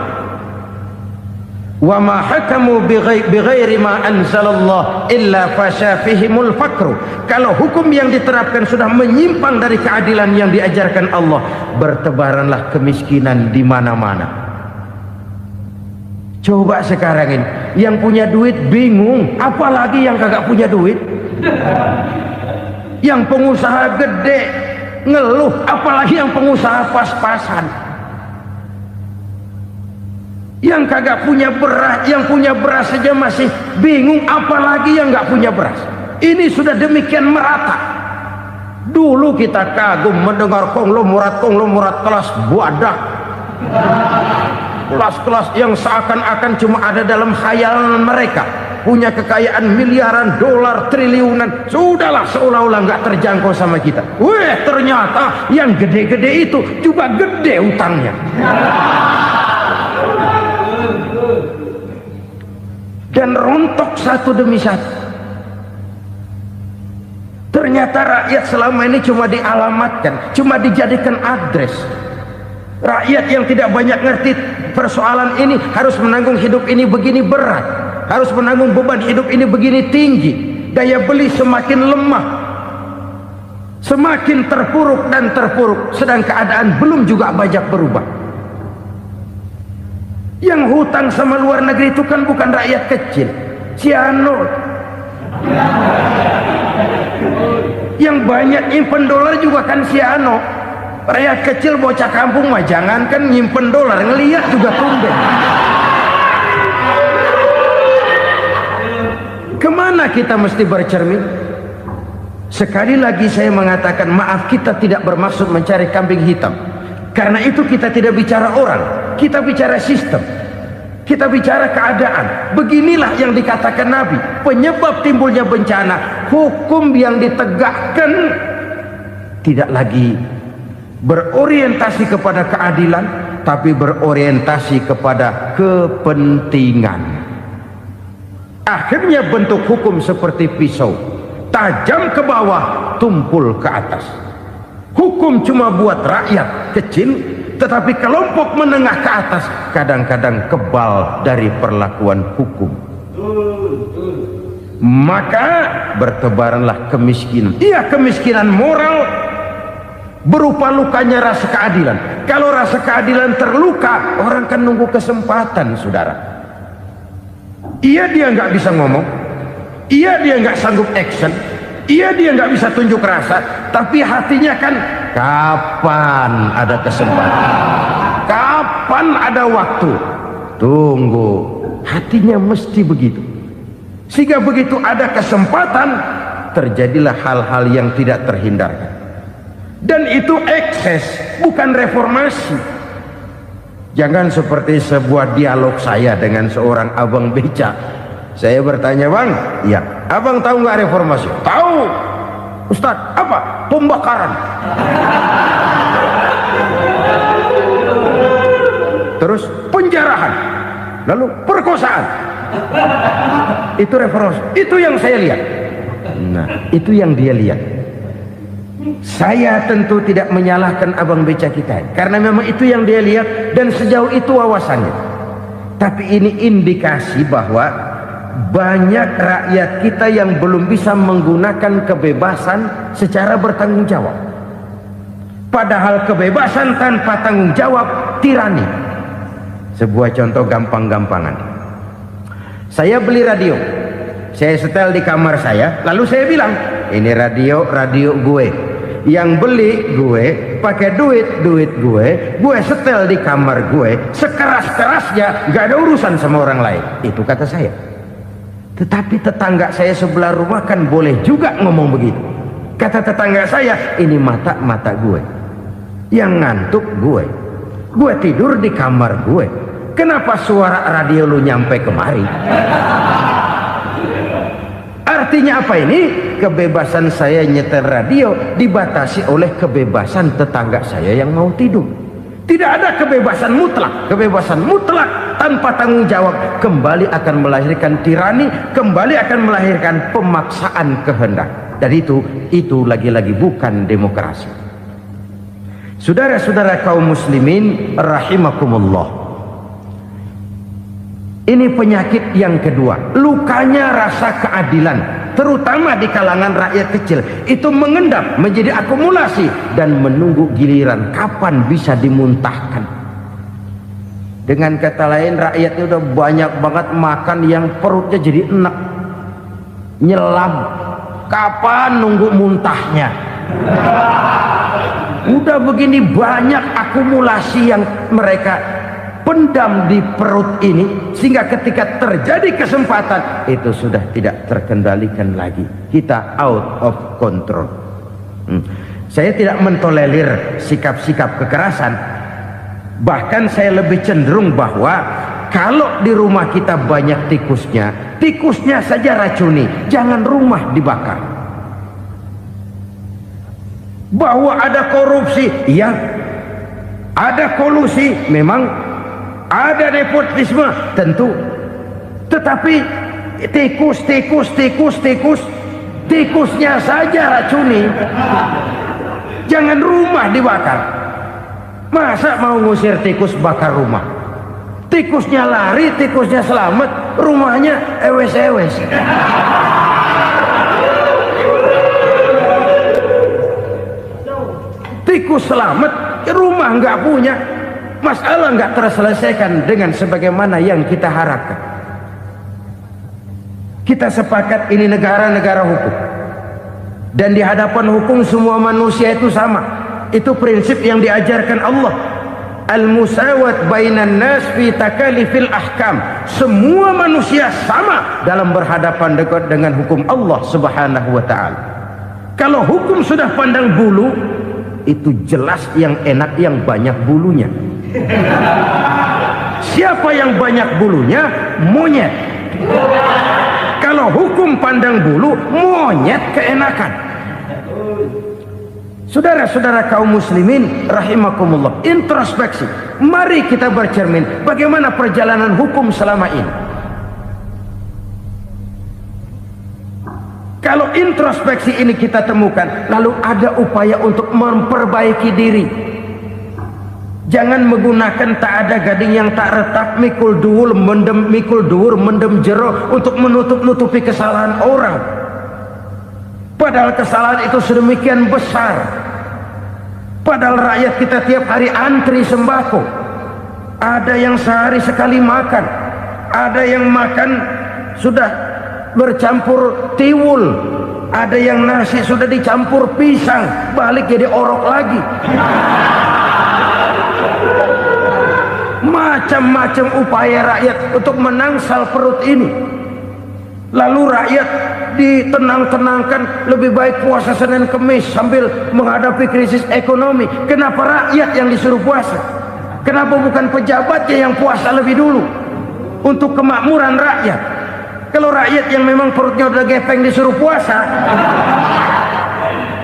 Speaker 3: Wa ma hakamu bighairi ma anzalallah illa fasha fihimul fakru. Kalau hukum yang diterapkan sudah menyimpang dari keadilan yang diajarkan Allah, bertebaranlah kemiskinan di mana-mana. Coba sekarang ini yang punya duit bingung, apalagi yang kagak punya duit. Yang pengusaha gede ngeluh, apalagi yang pengusaha pas-pasan. Yang kagak punya beras, yang punya beras saja masih bingung, apalagi yang nggak punya beras. Ini sudah demikian merata. Dulu kita kagum mendengar konglomerat kelas buadah, kelas-kelas yang seakan-akan cuma ada dalam khayalan mereka, punya kekayaan miliaran dolar, triliunan. Sudahlah, seolah-olah nggak terjangkau sama kita. Weh, ternyata yang gede-gede itu juga gede utangnya. Dan rontok satu demi satu. Ternyata rakyat selama ini cuma dialamatkan, cuma dijadikan address. Rakyat yang tidak banyak ngerti persoalan ini harus menanggung hidup ini begini berat, harus menanggung beban hidup ini begini tinggi. Daya beli semakin lemah, semakin terpuruk dan terpuruk, sedang keadaan belum juga banyak berubah. Yang hutang sama luar negeri itu kan bukan rakyat kecil, Ciano. Yang banyak nyimpen dolar juga kan Ciano. Rakyat kecil bocah kampung mah jangankan nyimpen dolar, ngelihat juga tumben. Kemana kita mesti bercermin? Sekali lagi saya mengatakan maaf, kita tidak bermaksud mencari kambing hitam. Karena itu kita tidak bicara orang, kita bicara sistem, kita bicara keadaan. Beginilah yang dikatakan Nabi, penyebab timbulnya bencana, hukum yang ditegakkan tidak lagi berorientasi kepada keadilan, tapi berorientasi kepada kepentingan. Akhirnya bentuk hukum seperti pisau, tajam ke bawah, tumpul ke atas. Hukum cuma buat rakyat kecil, tetapi kelompok menengah ke atas kadang-kadang kebal dari perlakuan hukum. Maka bertebaranlah kemiskinan. Iya, kemiskinan moral berupa lukanya rasa keadilan. Kalau rasa keadilan terluka, orang kan nunggu kesempatan, saudara. Iya, dia nggak bisa ngomong, iya dia nggak sanggup action, iya dia nggak bisa tunjuk rasa, tapi hatinya kan kapan ada kesempatan, kapan ada waktu. Tunggu, hatinya mesti begitu. Sehingga begitu ada kesempatan, terjadilah hal-hal yang tidak terhindarkan. Dan itu ekses, bukan reformasi. Jangan seperti sebuah dialog saya dengan seorang abang beca. Saya bertanya, bang, ya, abang tahu nggak reformasi? Tahu. Ustaz, apa? Pembakaran. Terus penjarahan, lalu perkosaan. Itu reformasi. Itu yang saya lihat. Nah, itu yang dia lihat. Saya tentu tidak menyalahkan abang beca kita, karena memang itu yang dia lihat dan sejauh itu wawasannya. Tapi ini indikasi bahwa banyak rakyat kita yang belum bisa menggunakan kebebasan secara bertanggung jawab. Padahal kebebasan tanpa tanggung jawab tirani. Sebuah contoh gampang-gampangan. Saya beli radio, saya setel di kamar saya, lalu saya bilang, ini radio gue. Yang beli gue, pakai duit gue setel di kamar gue, sekeras-kerasnya, gak ada urusan sama orang lain. Itu kata saya. Tetapi tetangga saya sebelah rumah kan boleh juga ngomong begitu. Kata tetangga saya, ini mata gue, yang ngantuk gue tidur di kamar gue. Kenapa suara radio lu nyampe kemari? Artinya apa ini? Kebebasan saya nyetel radio dibatasi oleh kebebasan tetangga saya yang mau tidur. Tidak ada kebebasan mutlak. Kebebasan mutlak tanpa tanggung jawab kembali akan melahirkan tirani, kembali akan melahirkan pemaksaan kehendak. Dan itu lagi-lagi bukan demokrasi. Saudara-saudara kaum muslimin rahimakumullah. Ini penyakit yang kedua, lukanya rasa keadilan, terutama di kalangan rakyat kecil. Itu mengendap menjadi akumulasi dan menunggu giliran kapan bisa dimuntahkan. Dengan kata lain, rakyatnya udah banyak banget makan yang perutnya jadi enak, nyelam. Kapan nunggu muntahnya? Udah begini banyak akumulasi yang mereka pendam di perut ini, sehingga ketika terjadi kesempatan itu sudah tidak terkendalikan lagi. Kita out of control. Saya tidak mentolerir sikap-sikap kekerasan. Bahkan saya lebih cenderung bahwa kalau di rumah kita banyak tikusnya saja racuni, jangan rumah dibakar. Bahwa ada korupsi, ya, ada kolusi, memang ada nepotisme, tentu. Tetapi tikusnya saja racuni. Jangan rumah dibakar. Masa mau ngusir tikus bakar rumah? Tikusnya lari, tikusnya selamat, rumahnya ewes-ewes. Tikus selamat, rumah nggak punya. Masalah nggak terselesaikan dengan sebagaimana yang kita harapkan. Kita sepakat ini negara hukum, dan di hadapan hukum semua manusia itu sama. Itu prinsip yang diajarkan Allah. Al-musawat bainan nas fi takalifil ahkam. Semua manusia sama dalam berhadapan dengan hukum Allah Subhanahu wa taala. Kalau hukum sudah pandang bulu, itu jelas yang enak yang banyak bulunya. Siapa yang banyak bulunya? Monyet. Kalau hukum pandang bulu, monyet keenakan. Saudara-saudara kaum muslimin rahimakumullah, introspeksi. Mari kita bercermin bagaimana perjalanan hukum selama ini. Kalau introspeksi ini kita temukan, lalu ada upaya untuk memperbaiki diri. Jangan menggunakan tak ada gading yang tak retak, mikul duwur mendem jero untuk menutup-nutupi kesalahan orang. Padahal kesalahan itu sedemikian besar. Padahal rakyat kita tiap hari antri sembako. Ada yang sehari sekali makan, ada yang makan sudah bercampur tiwul, ada yang nasi sudah dicampur pisang, balik jadi orok lagi. macam-macam upaya rakyat untuk menangsal perut ini. Lalu rakyat ditenang-tenangkan, lebih baik puasa Senin Kemis sambil menghadapi krisis ekonomi. Kenapa rakyat yang disuruh puasa? Kenapa bukan pejabatnya yang puasa lebih dulu untuk kemakmuran rakyat? Kalau rakyat yang memang perutnya udah gepeng disuruh puasa,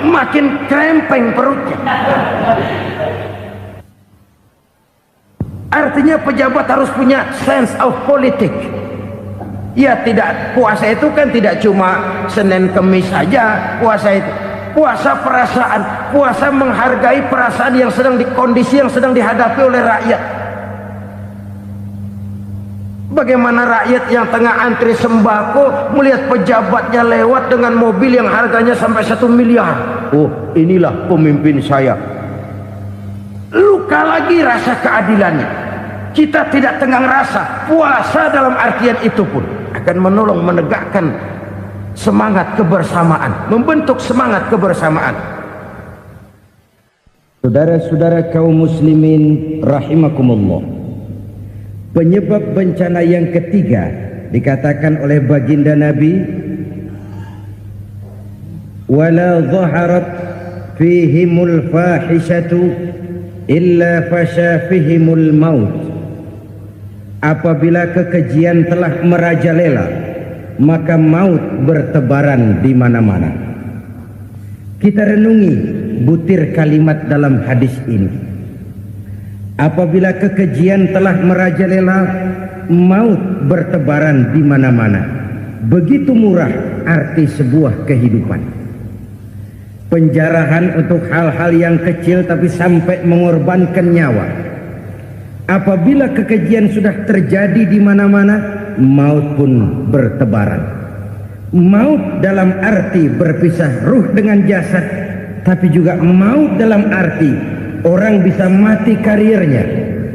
Speaker 3: makin krempeng perutnya. Artinya pejabat harus punya sense of politik. Ya, tidak, puasa itu kan tidak cuma Senin Kemis saja. Puasa itu puasa perasaan, puasa menghargai perasaan yang sedang kondisi yang sedang dihadapi oleh rakyat. Bagaimana rakyat yang tengah antri sembako melihat pejabatnya lewat dengan mobil yang harganya sampai 1 miliar. Oh, inilah pemimpin saya. Luka lagi rasa keadilannya. Kita tidak tenggang rasa. Puasa dalam artian itu pun akan menolong menegakkan semangat kebersamaan, membentuk semangat kebersamaan. Saudara-saudara kaum muslimin rahimakumullah, penyebab bencana yang ketiga dikatakan oleh baginda Nabi, wala dhaharat fihimul fahishatu illa fasha fihimul maut. Apabila kekejian telah merajalela, maka maut bertebaran di mana-mana. Kita renungi butir kalimat dalam hadis ini. Apabila kekejian telah merajalela, maut bertebaran di mana-mana. Begitu murah arti sebuah kehidupan. Penjarahan untuk hal-hal yang kecil tapi sampai mengorbankan nyawa. Apabila kekejian sudah terjadi di mana-mana, maut pun bertebaran. Maut dalam arti berpisah ruh dengan jasad, tapi juga maut dalam arti orang bisa mati karirnya,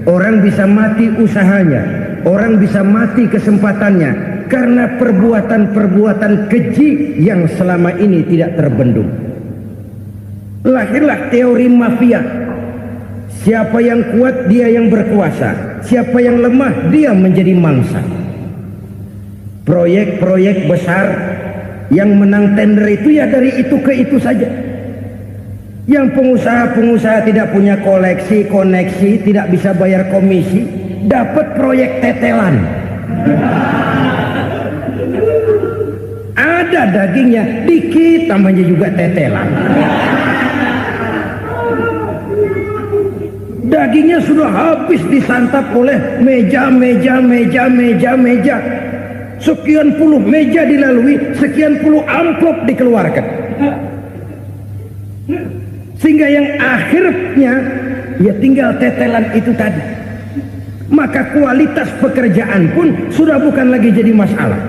Speaker 3: orang bisa mati usahanya, orang bisa mati kesempatannya karena perbuatan-perbuatan keji yang selama ini tidak terbendung. Lahirlah teori mafia. Siapa yang kuat dia yang berkuasa, siapa yang lemah dia menjadi mangsa. Proyek-proyek besar yang menang tender itu ya dari itu ke itu saja. Yang pengusaha-pengusaha tidak punya koleksi, koneksi, tidak bisa bayar komisi, dapat proyek tetelan. Ada dagingnya, dikit namanya juga tetelan. Dagingnya sudah habis disantap oleh meja. Sekian puluh meja dilalui, sekian puluh amplop dikeluarkan. Sehingga yang akhirnya ya tinggal tetelan itu tadi. Maka kualitas pekerjaan pun sudah bukan lagi jadi masalah.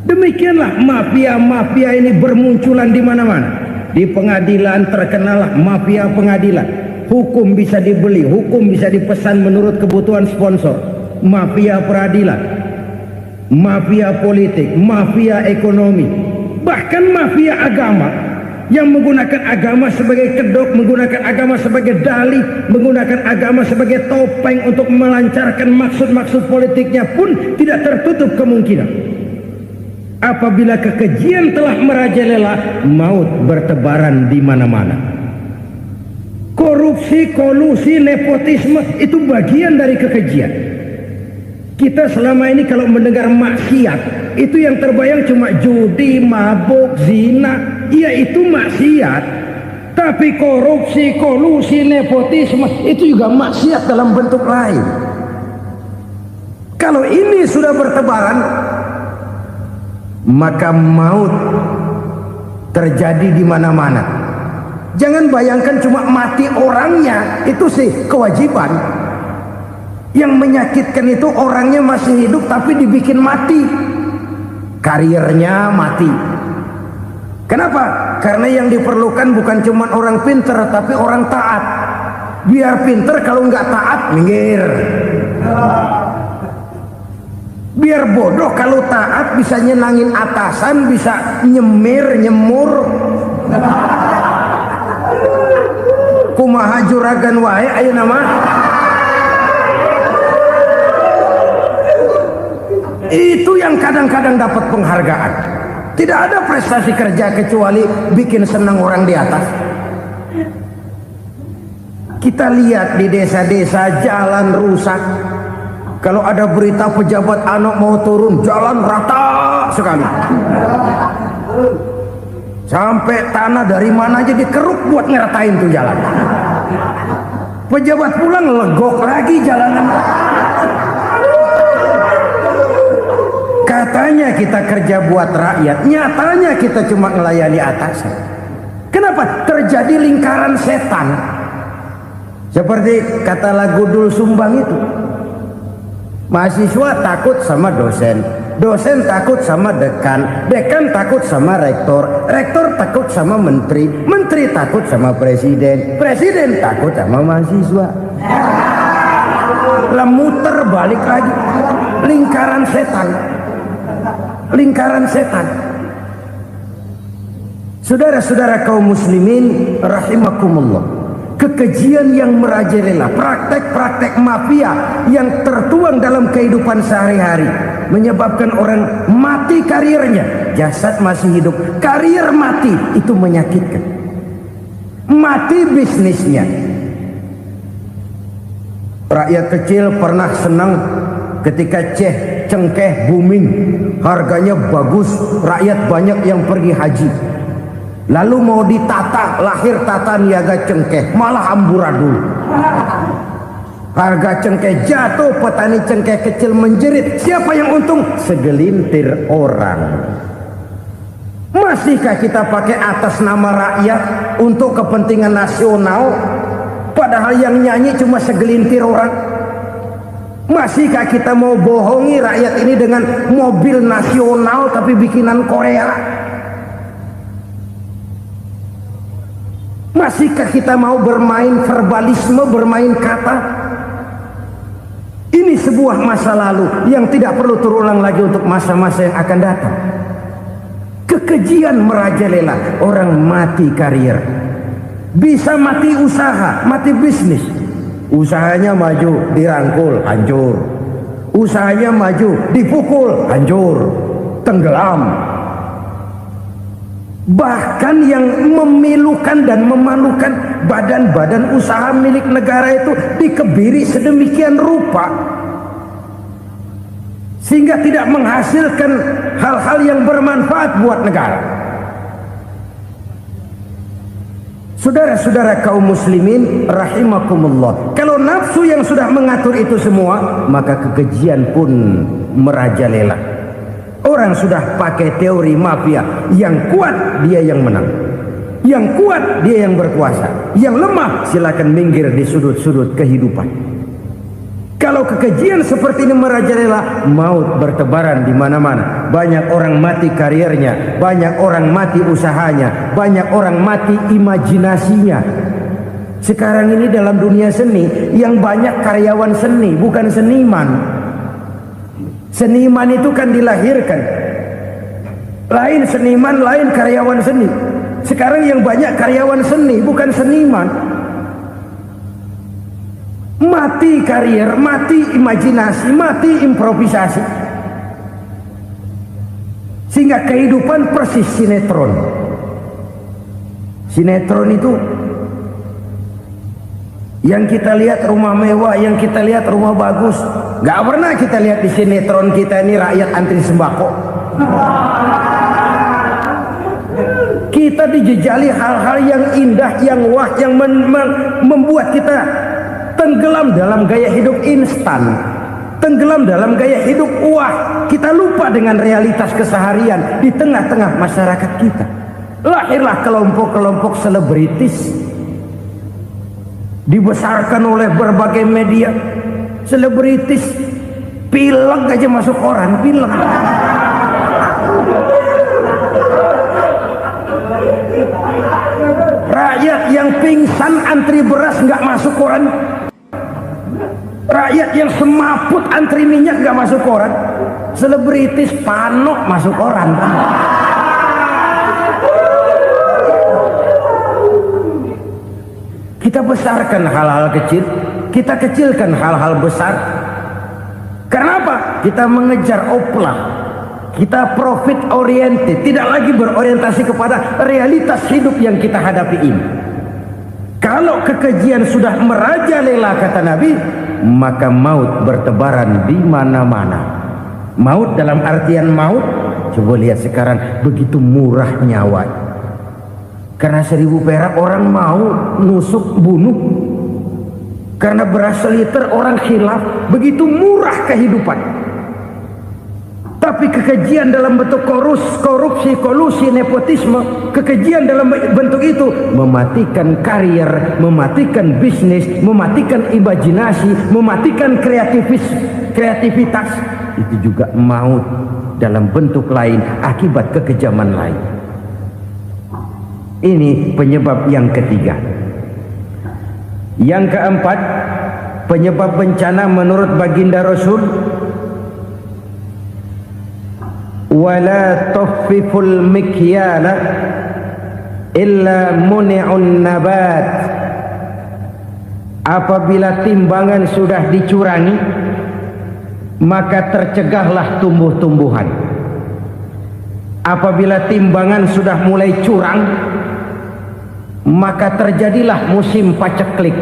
Speaker 3: Demikianlah mafia-mafia ini bermunculan di mana-mana. Di pengadilan terkenallah mafia pengadilan. Hukum bisa dibeli, hukum bisa dipesan menurut kebutuhan sponsor. Mafia peradilan, mafia politik, mafia ekonomi, bahkan mafia agama yang menggunakan agama sebagai kedok, menggunakan agama sebagai dalih, menggunakan agama sebagai topeng untuk melancarkan maksud-maksud politiknya pun tidak tertutup kemungkinan. Apabila kekejian telah merajalela, maut bertebaran di mana-mana. Korupsi, kolusi, nepotisme itu bagian dari kekejian. Kita selama ini kalau mendengar maksiat, itu yang terbayang cuma judi, mabuk, zina. Iya, itu maksiat. Tapi korupsi, kolusi, nepotisme itu juga maksiat dalam bentuk lain. Kalau ini sudah bertebaran, maka maut terjadi di mana-mana. Jangan bayangkan cuma mati orangnya, itu sih kewajiban. Yang menyakitkan itu orangnya masih hidup tapi dibikin mati. Karirnya mati. Kenapa? Karena yang diperlukan bukan cuma orang pinter tapi orang taat. Biar pinter, kalau nggak taat minggir. Biar bodoh, kalau taat bisa nyenangin atasan, bisa nyemur. Kumaha juragan wae ayeuna mah. Itu yang kadang-kadang dapat penghargaan. Tidak ada prestasi kerja kecuali bikin senang orang di atas. Kita lihat di desa-desa jalan rusak. Kalau ada berita pejabat anak mau turun, jalan rata sekali. Sampai tanah dari mana aja dikeruk buat ngeratain tuh jalan. Pejabat pulang legok lagi jalanan. Katanya kita kerja buat rakyat, nyatanya kita cuma melayani atasan. Kenapa? Terjadi lingkaran setan. Seperti kata lagu Dul Sumbang itu. Mahasiswa takut sama dosen, dosen takut sama dekan, dekan takut sama rektor, rektor takut sama menteri, menteri takut sama presiden, presiden takut sama mahasiswa. Lah muter balik lagi. Lingkaran setan. Lingkaran setan. Saudara-saudara kaum muslimin rahimakumullah, kekejian yang merajalela, praktek-praktek mafia yang tertuang dalam kehidupan sehari-hari menyebabkan orang mati karirnya, jasad masih hidup, karir mati, itu menyakitkan. Mati bisnisnya. Rakyat kecil pernah senang ketika cengkeh booming, harganya bagus, rakyat banyak yang pergi haji. Lalu mau ditata, lahir tata niaga cengkeh, malah amburadul. Harga cengkeh jatuh, petani cengkeh kecil menjerit. Siapa yang untung? Segelintir orang. Masihkah kita pakai atas nama rakyat untuk kepentingan nasional, padahal yang nyanyi cuma segelintir orang? Masihkah kita mau bohongi rakyat ini dengan mobil nasional tapi bikinan Korea? Masihkah kita mau bermain verbalisme, bermain kata? Ini sebuah masa lalu yang tidak perlu terulang lagi untuk masa-masa yang akan datang. Kekejian merajalela, orang mati karir. Bisa mati usaha, mati bisnis. Usahanya maju, dirangkul, hancur. Usahanya maju, dipukul, hancur, tenggelam. Bahkan yang memilukan dan memalukan badan-badan usaha milik negara itu dikebiri sedemikian rupa sehingga tidak menghasilkan hal-hal yang bermanfaat buat negara. Saudara-saudara kaum muslimin rahimakumullah, kalau nafsu yang sudah mengatur itu semua, maka kekejian pun merajalela. Orang sudah pakai teori mafia, yang kuat dia yang menang, yang kuat dia yang berkuasa, yang lemah silakan minggir di sudut-sudut kehidupan. Kalau kekejian seperti ini merajalela, maut bertebaran di mana-mana. Banyak orang mati karirnya, banyak orang mati usahanya, banyak orang mati imajinasinya. Sekarang ini dalam dunia seni yang banyak karyawan seni, bukan seniman. Seniman itu kan dilahirkan, lain seniman, lain karyawan seni. Sekarang yang banyak karyawan seni, bukan seniman. Mati karir, mati imajinasi, mati improvisasi. Sehingga kehidupan persis sinetron. Sinetron itu yang kita lihat rumah mewah, yang kita lihat rumah bagus. Gak pernah kita lihat di sinetron kita ini rakyat antri sembako. Kita dijejali hal-hal yang indah, yang wah, yang membuat kita tenggelam dalam gaya hidup instan, tenggelam dalam gaya hidup wah. Kita lupa dengan realitas keseharian di tengah-tengah masyarakat kita. Lahirlah kelompok-kelompok selebritis, dibesarkan oleh berbagai media. Selebritis pilek aja masuk koran, pilek. Rakyat yang pingsan antri beras nggak masuk koran. Rakyat yang semaput antri minyak nggak masuk koran. Selebritis panok masuk koran. Kita besarkan hal-hal kecil, kita kecilkan hal-hal besar. Karena apa? kita mengejar oplah, kita profit oriented, tidak lagi berorientasi kepada realitas hidup yang kita hadapi ini. Kalau kekejian sudah merajalela, kata Nabi, maka maut bertebaran di mana-mana. Maut dalam artian maut, coba lihat sekarang begitu murah nyawa. Karena 1000 perak orang mau nusuk bunuh. Karena beras seliter orang khilaf, begitu murah kehidupan. Tapi kekejian dalam bentuk korupsi, kolusi, nepotisme, kekejian dalam bentuk itu mematikan karier, mematikan bisnis, mematikan imajinasi, mematikan kreativitas. Itu juga maut dalam bentuk lain akibat kekejaman lain. Ini penyebab yang ketiga. Yang keempat, penyebab bencana menurut baginda Rasul, wala tuffiful mikyala illa muni'un nabat. Apabila timbangan sudah dicurangi, maka tercegahlah tumbuh-tumbuhan. Apabila timbangan sudah mulai curang, maka terjadilah musim paceklik.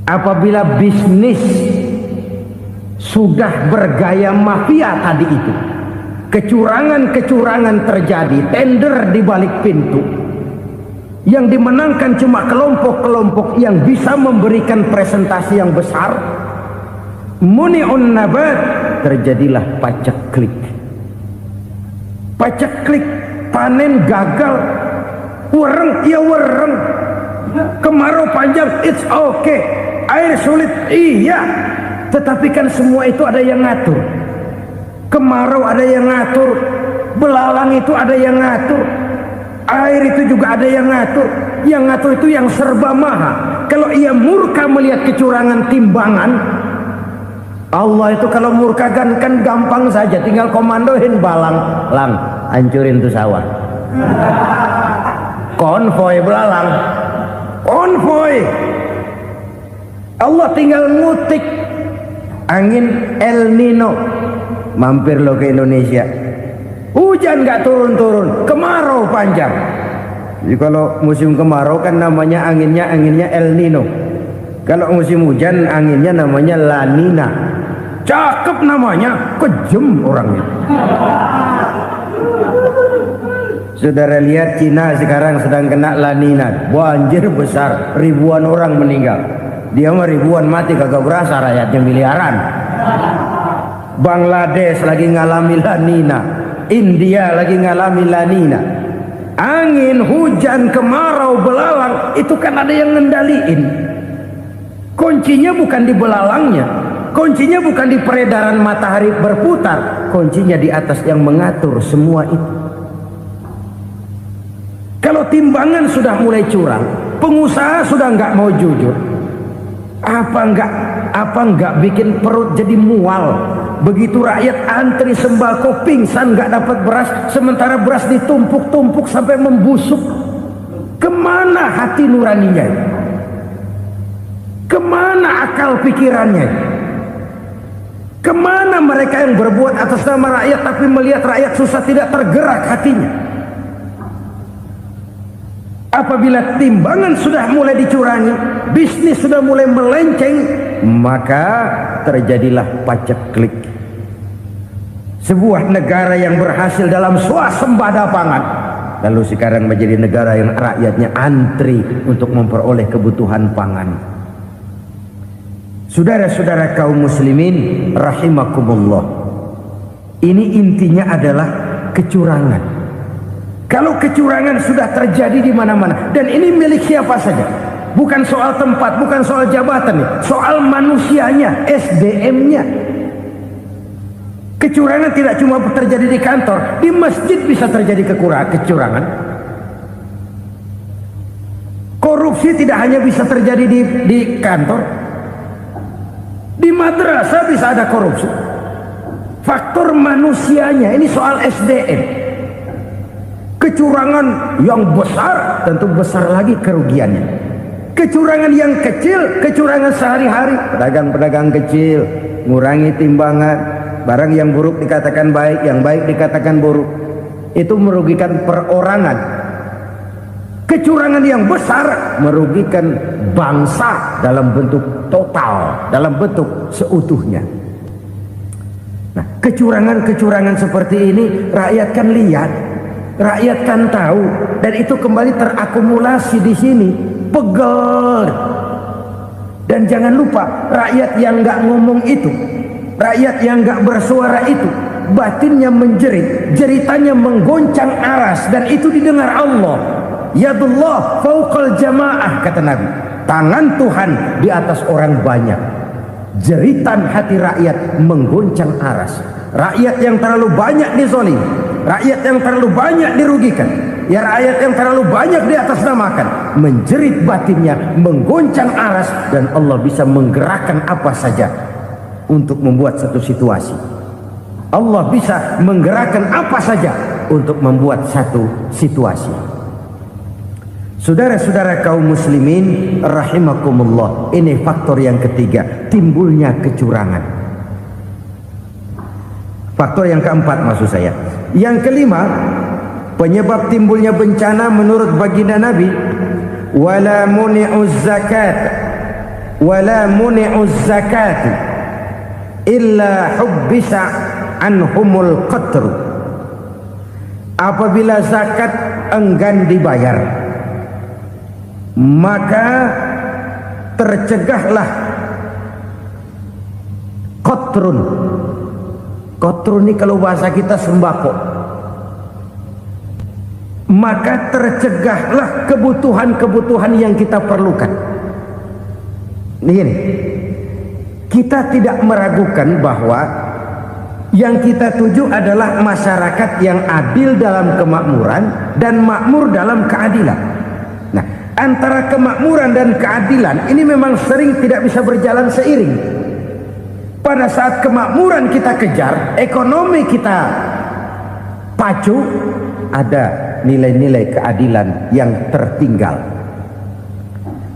Speaker 3: Apabila bisnis sudah bergaya mafia tadi itu, kecurangan-kecurangan terjadi, tender di balik pintu, yang dimenangkan cuma kelompok-kelompok yang bisa memberikan presentasi yang besar, muni'un nabat, terjadilah paceklik. Paceklik, panen gagal, wereng, ya wereng, kemarau panjang, it's okay, air sulit, iya, tetapi kan semua itu ada yang ngatur. Kemarau ada yang ngatur, belalang itu ada yang ngatur, air itu juga ada yang ngatur. Yang ngatur itu yang serba maha. Kalau ia murka melihat kecurangan timbangan, Allah itu kalau murka kan gampang saja, tinggal komandoin balang, lang, hancurin tuh sawah. Konvoy belalang, konvoy. Allah tinggal ngutik angin El Nino, mampir lo ke Indonesia, hujan nggak turun-turun, kemarau panjang. Jadi kalau musim kemarau kan namanya anginnya El Nino. Kalau musim hujan anginnya namanya La Nina. Cakep namanya, kejem orangnya. Saudara lihat Cina sekarang sedang kena La Nina, banjir besar, ribuan orang meninggal. Dia mah ribuan mati kagak berasa, rakyatnya miliaran. Bangladesh lagi ngalami La Nina, India lagi ngalami La Nina. Angin, hujan, kemarau, belalang, itu kan ada yang ngendaliin. Kuncinya bukan di belalangnya, kuncinya bukan di peredaran matahari berputar, kuncinya di atas yang mengatur semua itu. Kalau timbangan sudah mulai curang, pengusaha sudah nggak mau jujur, apa nggak bikin perut jadi mual. Begitu rakyat antri sembako pingsan nggak dapat beras, sementara beras ditumpuk-tumpuk sampai membusuk. Kemana hati nuraninya? Kemana akal pikirannya? Kemana mereka yang berbuat atas nama rakyat tapi melihat rakyat susah tidak tergerak hatinya? Apabila timbangan sudah mulai dicurangi, bisnis sudah mulai melenceng, maka terjadilah paceklik. Sebuah negara yang berhasil dalam swasembada pangan, lalu sekarang menjadi negara yang rakyatnya antri untuk memperoleh kebutuhan pangan. Saudara-saudara kaum muslimin rahimakumullah, ini intinya adalah kecurangan. Kalau kecurangan sudah terjadi di mana-mana, dan ini milik siapa saja, bukan soal tempat, bukan soal jabatan, soal manusianya, SDM-nya. Kecurangan tidak cuma terjadi di kantor, di masjid bisa terjadi kecurangan. Korupsi tidak hanya bisa terjadi di kantor, di madrasah bisa ada korupsi. Faktor manusianya, ini soal SDM. Kecurangan yang besar, tentu besar lagi kerugiannya. Kecurangan yang kecil, kecurangan sehari-hari. Pedagang-pedagang kecil ngurangi timbangan, barang yang buruk dikatakan baik, yang baik dikatakan buruk. Itu merugikan perorangan. Kecurangan yang besar merugikan bangsa dalam bentuk total, dalam bentuk seutuhnya. Nah, kecurangan-kecurangan seperti ini rakyat kan lihat, rakyat kan tahu, dan itu kembali terakumulasi di sini, pegel. Dan jangan lupa, rakyat yang nggak ngomong itu, rakyat yang nggak bersuara itu, batinnya menjerit, jeritannya menggoncang aras, dan itu didengar Allah. Yadullah fauqal jamaah, kata Nabi. Tangan Tuhan di atas orang banyak. Jeritan hati rakyat menggoncang aras. Rakyat yang terlalu banyak dizolim, rakyat yang terlalu banyak dirugikan, ya rakyat yang terlalu banyak di atas namakan, menjerit batinnya, menggoncang aras, dan Allah bisa menggerakkan apa saja untuk membuat satu situasi. Allah bisa menggerakkan apa saja untuk membuat satu situasi. Saudara-saudara kaum muslimin rahimakumullah, ini faktor yang ketiga, timbulnya kecurangan. Faktor yang keempat maksud saya. Yang kelima, penyebab timbulnya bencana menurut baginda Nabi, wala muni'uz zakat wala muni'uz zakat illa hubbisa anhumul qatr. Apabila zakat enggan dibayar, maka tercegahlah qatrun. Qatrun ini kalau bahasa kita sembako. Maka tercegahlah kebutuhan-kebutuhan yang kita perlukan. Ini, kita tidak meragukan bahwa yang kita tuju adalah masyarakat yang adil dalam kemakmuran dan makmur dalam keadilan. Nah, antara kemakmuran dan keadilan ini memang sering tidak bisa berjalan seiring. Pada saat kemakmuran kita kejar, ekonomi kita pacu, ada nilai-nilai keadilan yang tertinggal.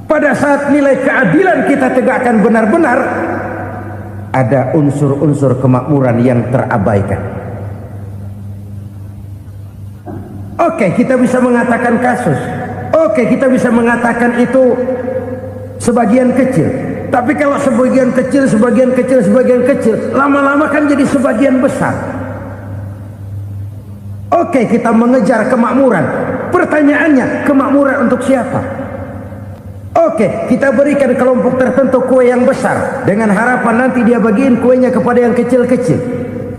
Speaker 3: Pada saat nilai keadilan kita tegakkan benar-benar, ada unsur-unsur kemakmuran yang terabaikan. Oke, kita bisa mengatakan kasus. Oke, kita bisa mengatakan itu sebagian kecil. Tapi kalau sebagian kecil, lama-lama kan jadi sebagian besar. Oke, kita mengejar kemakmuran. Pertanyaannya, kemakmuran untuk siapa? Oke, kita berikan kelompok tertentu kue yang besar dengan harapan nanti dia bagiin kuenya kepada yang kecil-kecil.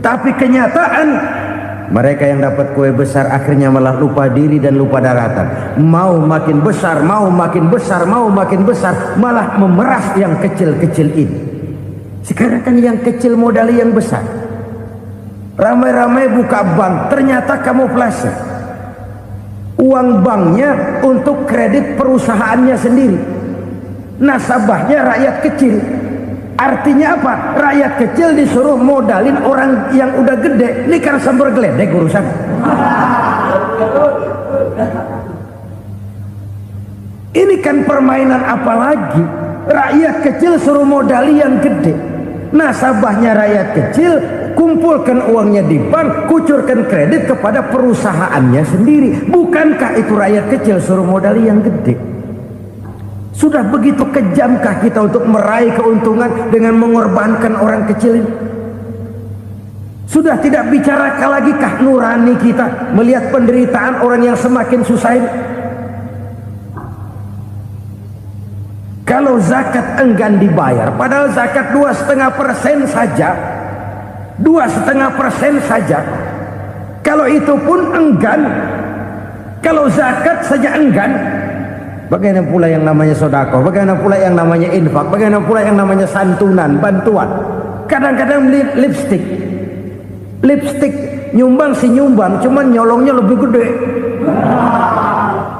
Speaker 3: Tapi kenyataan, mereka yang dapat kue besar akhirnya malah lupa diri dan lupa daratan. Mau makin besar, mau makin besar, mau makin besar, malah memeras yang kecil-kecil ini. Sekarang kan yang kecil modali yang besar. Ramai-ramai buka bank, ternyata kamuflase. Uang banknya untuk kredit perusahaannya sendiri. Nasabahnya rakyat kecil. Artinya apa? Rakyat kecil disuruh modalin orang yang udah gede. Ini kan sumber geledek urusan. Ini kan permainan apa lagi? Rakyat kecil suruh modali yang gede. Nasabahnya rakyat kecil, kumpulkan uangnya di bank, kucurkan kredit kepada perusahaannya sendiri. Bukankah itu rakyat kecil suruh modali yang gede? Sudah begitu kejamkah kita untuk meraih keuntungan dengan mengorbankan orang kecil ini? Sudah tidak bicara lagi kah nurani kita melihat penderitaan orang yang semakin susah ini? Kalau zakat enggan dibayar, padahal zakat 2,5% saja, 2,5% saja. Kalau itu pun enggan, kalau zakat saja enggan, bagaimana pula yang namanya sodako, bagaimana pula yang namanya infak, bagaimana pula yang namanya santunan, bantuan. Kadang-kadang lipstick nyumbang si nyumbang, cuman nyolongnya lebih gede.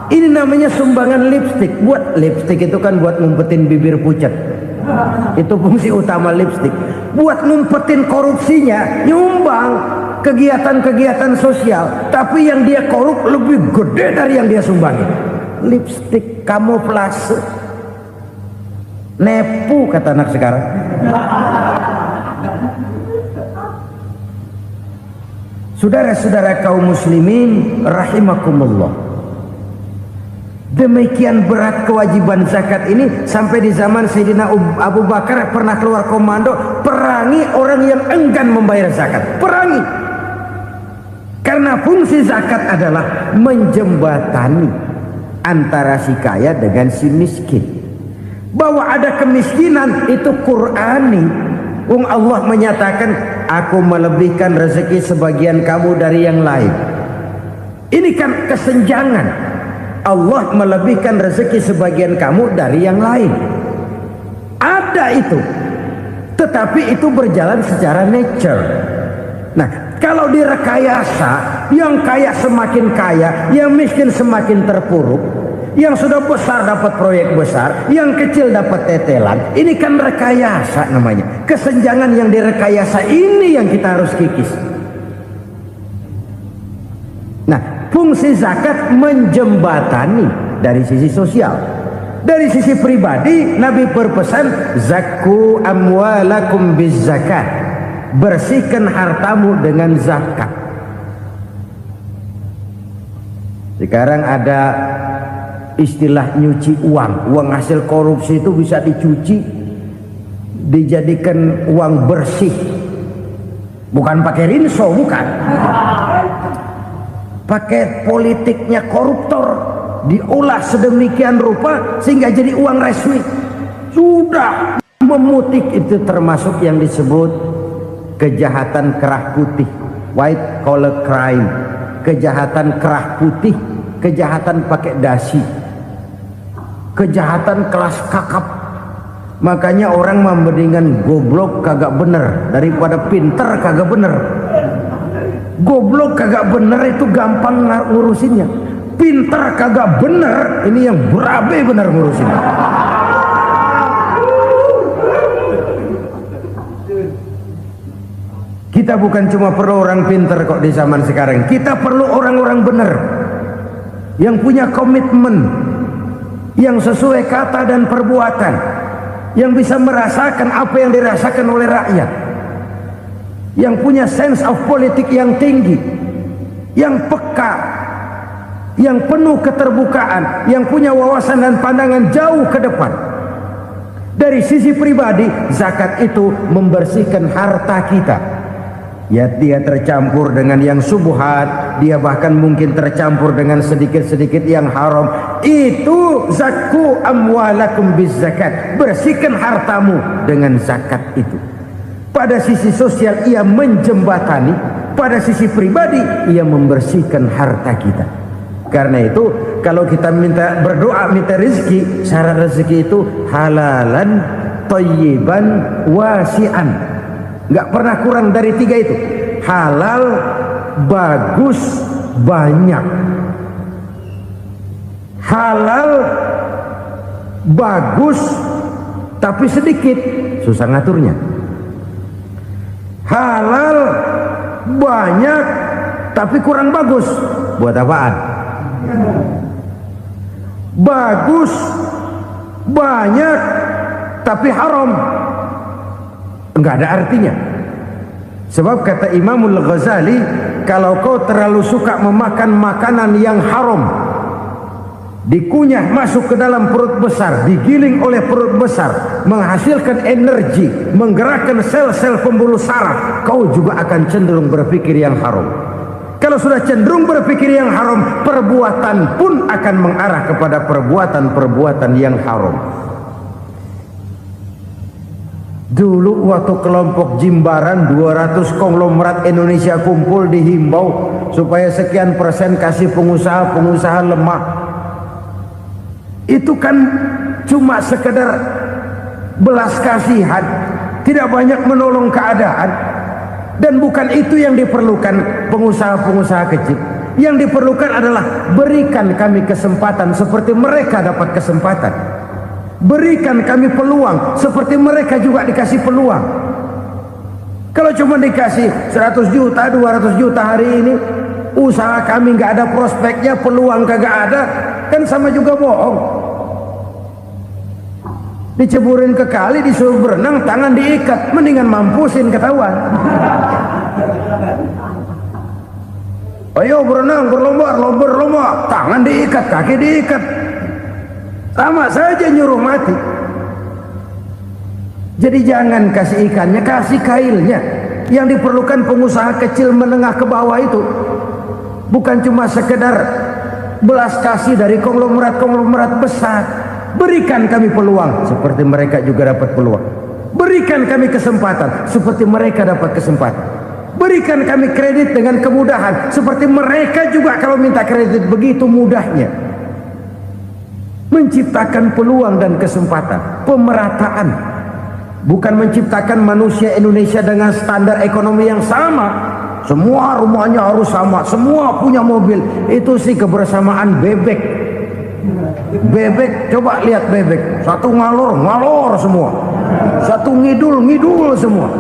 Speaker 3: Ini namanya sumbangan lipstick. Buat lipstick itu kan buat ngumpetin bibir pucat. Itu fungsi utama lipstick. Buat ngumpetin korupsinya, nyumbang kegiatan-kegiatan sosial, tapi yang dia korup lebih gede dari yang dia sumbangin. Lipstick kamuflase. Nepu kata anak sekarang. Saudara-saudara kaum muslimin rahimakumullah, demikian berat kewajiban zakat ini sampai di zaman Sayyidina Abu Bakar pernah keluar komando perangi orang yang enggan membayar zakat. Perangi, karena fungsi zakat adalah menjembatani antara si kaya dengan si miskin. Bahwa ada kemiskinan itu Qur'ani. Allah menyatakan, aku melebihkan rezeki sebagian kamu dari yang lain. Ini kan kesenjangan. Allah melebihkan rezeki sebagian kamu dari yang lain. Ada itu. Tetapi itu berjalan secara nature. Nah, kalau direkayasa, yang kaya semakin kaya, yang miskin semakin terpuruk, yang sudah besar dapat proyek besar, yang kecil dapat tetelan. Ini kan rekayasa namanya. Kesenjangan yang direkayasa ini yang kita harus kikis. Nah, fungsi zakat menjembatani dari sisi sosial. Dari sisi pribadi, Nabi berpesan, zakku amwalakum biz zakat. Bersihkan hartamu dengan zakat. Sekarang ada istilah nyuci uang. Uang hasil korupsi itu bisa dicuci, dijadikan uang bersih. Bukan pakai rinso, bukan. Pakai politiknya koruptor, diolah sedemikian rupa sehingga jadi uang resmi. Sudah memutik, itu termasuk yang disebut kejahatan kerah putih, white collar crime. Kejahatan kerah putih, kejahatan pakai dasi, kejahatan kelas kakap. Makanya orang mendingan goblok kagak bener daripada pinter kagak bener. Goblok kagak bener itu gampang ngurusinnya. Pinter kagak bener, ini yang berabe bener ngurusinnya. Kita bukan cuma perlu orang pinter kok di zaman sekarang. Kita perlu orang-orang bener yang punya komitmen, yang sesuai kata dan perbuatan, yang bisa merasakan apa yang dirasakan oleh rakyat, yang punya sense of politik yang tinggi, yang peka, yang penuh keterbukaan, yang punya wawasan dan pandangan jauh ke depan. Dari sisi pribadi, zakat itu membersihkan harta kita. Ya, dia tercampur dengan yang subuhat, dia bahkan mungkin tercampur dengan sedikit-sedikit yang haram. Itu zakku amwalakum biz zakat. Bersihkan hartamu dengan zakat itu. Pada sisi sosial ia menjembatani, pada sisi pribadi ia membersihkan harta kita. Karena itu kalau kita minta berdoa minta rezeki, syarat rezeki itu halalan thayyiban wasi'an. Nggak pernah kurang dari 3 itu. Halal, bagus, banyak. Halal, bagus, tapi sedikit, susah ngaturnya. Halal, banyak, tapi kurang bagus, buat apaan? Bagus, banyak, tapi haram, enggak ada artinya. Sebab kata Imamul Ghazali, kalau kau terlalu suka memakan makanan yang haram, dikunyah masuk ke dalam perut besar, digiling oleh perut besar, menghasilkan energi, menggerakkan sel-sel pembuluh saraf, kau juga akan cenderung berpikir yang haram. Kalau sudah cenderung berpikir yang haram, perbuatan pun akan mengarah kepada perbuatan-perbuatan yang haram. Dulu waktu kelompok Jimbaran 200 konglomerat Indonesia kumpul, dihimbau supaya sekian persen kasih pengusaha-pengusaha lemah. Itu kan cuma sekedar belas kasihan, tidak banyak menolong keadaan. Dan bukan itu yang diperlukan pengusaha-pengusaha kecil. Yang diperlukan adalah berikan kami kesempatan seperti mereka dapat kesempatan. Berikan kami peluang seperti mereka juga dikasih peluang. Kalau cuma dikasih 100 juta, 200 juta hari ini, usaha kami nggak ada prospeknya, peluang kagak ada, kan sama juga bohong. Diceburin ke kali, disuruh berenang, tangan diikat, mendingan mampusin ketahuan. Ayo berenang, berlomba, tangan diikat, kaki diikat, sama saja nyuruh mati. Jadi jangan kasih ikannya, kasih kailnya. Yang diperlukan pengusaha kecil menengah ke bawah itu bukan cuma sekedar belas kasih dari konglomerat besar. Berikan kami peluang seperti mereka juga dapat peluang. Berikan kami kesempatan seperti mereka dapat kesempatan. Berikan kami kredit dengan kemudahan seperti mereka juga kalau minta kredit begitu mudahnya. Menciptakan peluang dan kesempatan, pemerataan. Bukan menciptakan manusia Indonesia dengan standar ekonomi yang sama. Semua rumahnya harus sama, semua punya mobil. Itu sih kebersamaan bebek. Bebek, coba lihat bebek. Satu ngalor semua. Satu ngidul semua.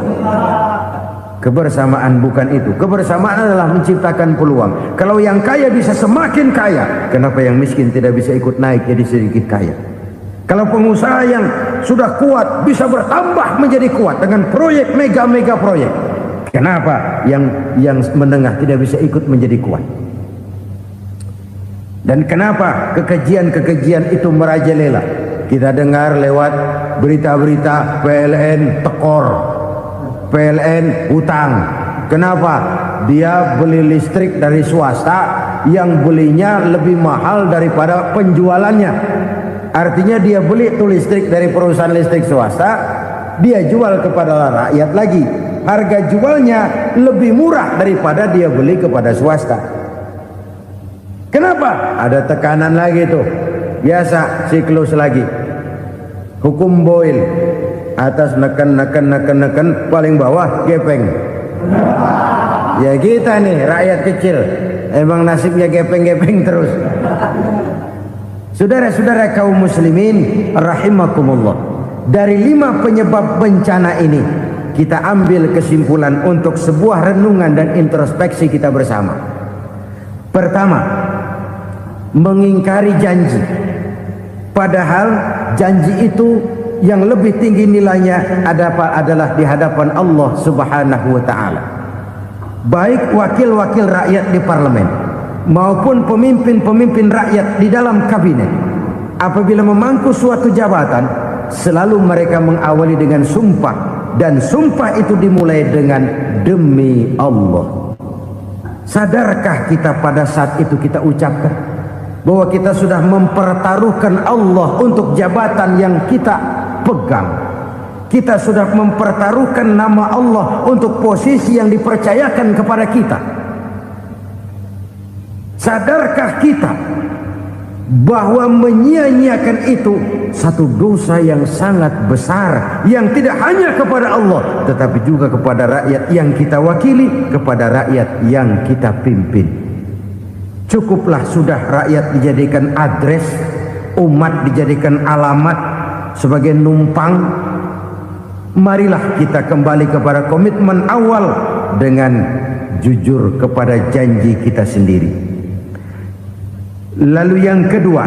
Speaker 3: Kebersamaan bukan itu. Kebersamaan adalah menciptakan peluang. Kalau yang kaya bisa semakin kaya, kenapa yang miskin tidak bisa ikut naik jadi sedikit kaya? Kalau pengusaha yang sudah kuat bisa bertambah menjadi kuat dengan proyek mega proyek, kenapa yang menengah tidak bisa ikut menjadi kuat? Dan kenapa kekejian itu merajalela? Kita dengar lewat berita-berita PLN tekor, PLN hutang. Kenapa? Dia beli listrik dari swasta yang belinya lebih mahal daripada penjualannya. Artinya dia beli itu listrik dari perusahaan listrik swasta, dia jual kepada rakyat lagi. Harga jualnya lebih murah daripada dia beli kepada swasta. Kenapa? Ada tekanan lagi tuh. Biasa siklus lagi. Hukum Boyle. Atas neken, paling bawah gepeng. Ya kita nih rakyat kecil, emang nasibnya gepeng terus. Saudara-saudara kaum muslimin rahimakumullah, dari 5 penyebab bencana ini kita ambil kesimpulan untuk sebuah renungan dan introspeksi kita bersama. Pertama, mengingkari janji, padahal janji itu yang lebih tinggi nilainya adalah di hadapan Allah Subhanahu wa ta'ala. Baik wakil-wakil rakyat di parlemen maupun pemimpin-pemimpin rakyat di dalam kabinet, apabila memangku suatu jabatan, selalu mereka mengawali dengan sumpah, dan sumpah itu dimulai dengan demi Allah. Sadarkah kita pada saat itu kita ucapkan bahwa kita sudah mempertaruhkan Allah untuk jabatan yang kita pegang? Kita sudah mempertaruhkan nama Allah untuk posisi yang dipercayakan kepada kita. Sadarkah kita bahwa menyia-nyiakan itu satu dosa yang sangat besar, yang tidak hanya kepada Allah tetapi juga kepada rakyat yang kita wakili, kepada rakyat yang kita pimpin. Cukuplah sudah rakyat dijadikan adres, umat dijadikan alamat sebagai numpang. Marilah kita kembali kepada komitmen awal dengan jujur kepada janji kita sendiri. Lalu yang kedua,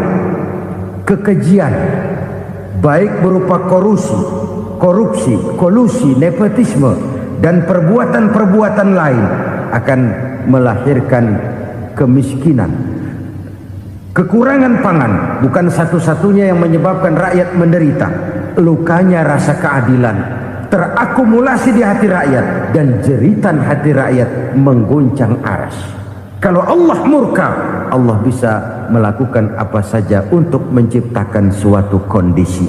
Speaker 3: kekejian, baik berupa korupsi, kolusi, nepotisme, dan perbuatan-perbuatan lain akan melahirkan kemiskinan. Kekurangan pangan bukan satu-satunya yang menyebabkan rakyat menderita. Lukanya rasa keadilan terakumulasi di hati rakyat, dan jeritan hati rakyat mengguncang aras. Kalau Allah murka, Allah bisa melakukan apa saja untuk menciptakan suatu kondisi.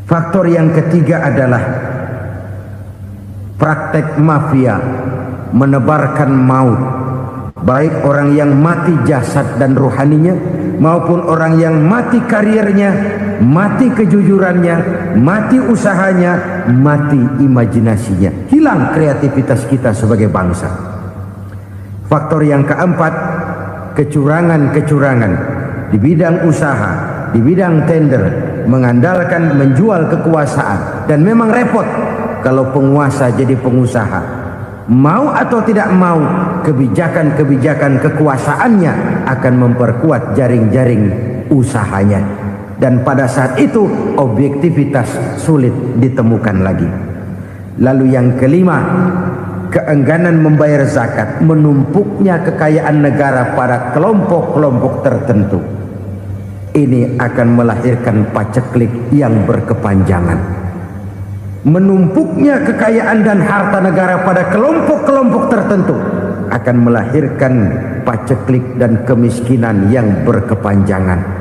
Speaker 3: Faktor yang ketiga adalah praktek mafia menebarkan maut, baik orang yang mati jasad dan rohaninya maupun orang yang mati karirnya, mati kejujurannya, mati usahanya, mati imajinasinya. Hilang kreativitas kita sebagai bangsa. Faktor yang keempat, kecurangan-kecurangan di bidang usaha, di bidang tender, mengandalkan menjual kekuasaan. Dan memang repot kalau penguasa jadi pengusaha. Mau atau tidak mau, kebijakan-kebijakan kekuasaannya akan memperkuat jaring-jaring usahanya. dan pada saat itu objektivitas sulit ditemukan lagi. Lalu yang kelima, keengganan membayar zakat, menumpuknya kekayaan negara pada kelompok-kelompok tertentu. Ini akan melahirkan paceklik yang berkepanjangan. Menumpuknya kekayaan dan harta negara pada kelompok-kelompok tertentu akan melahirkan paceklik dan kemiskinan yang berkepanjangan.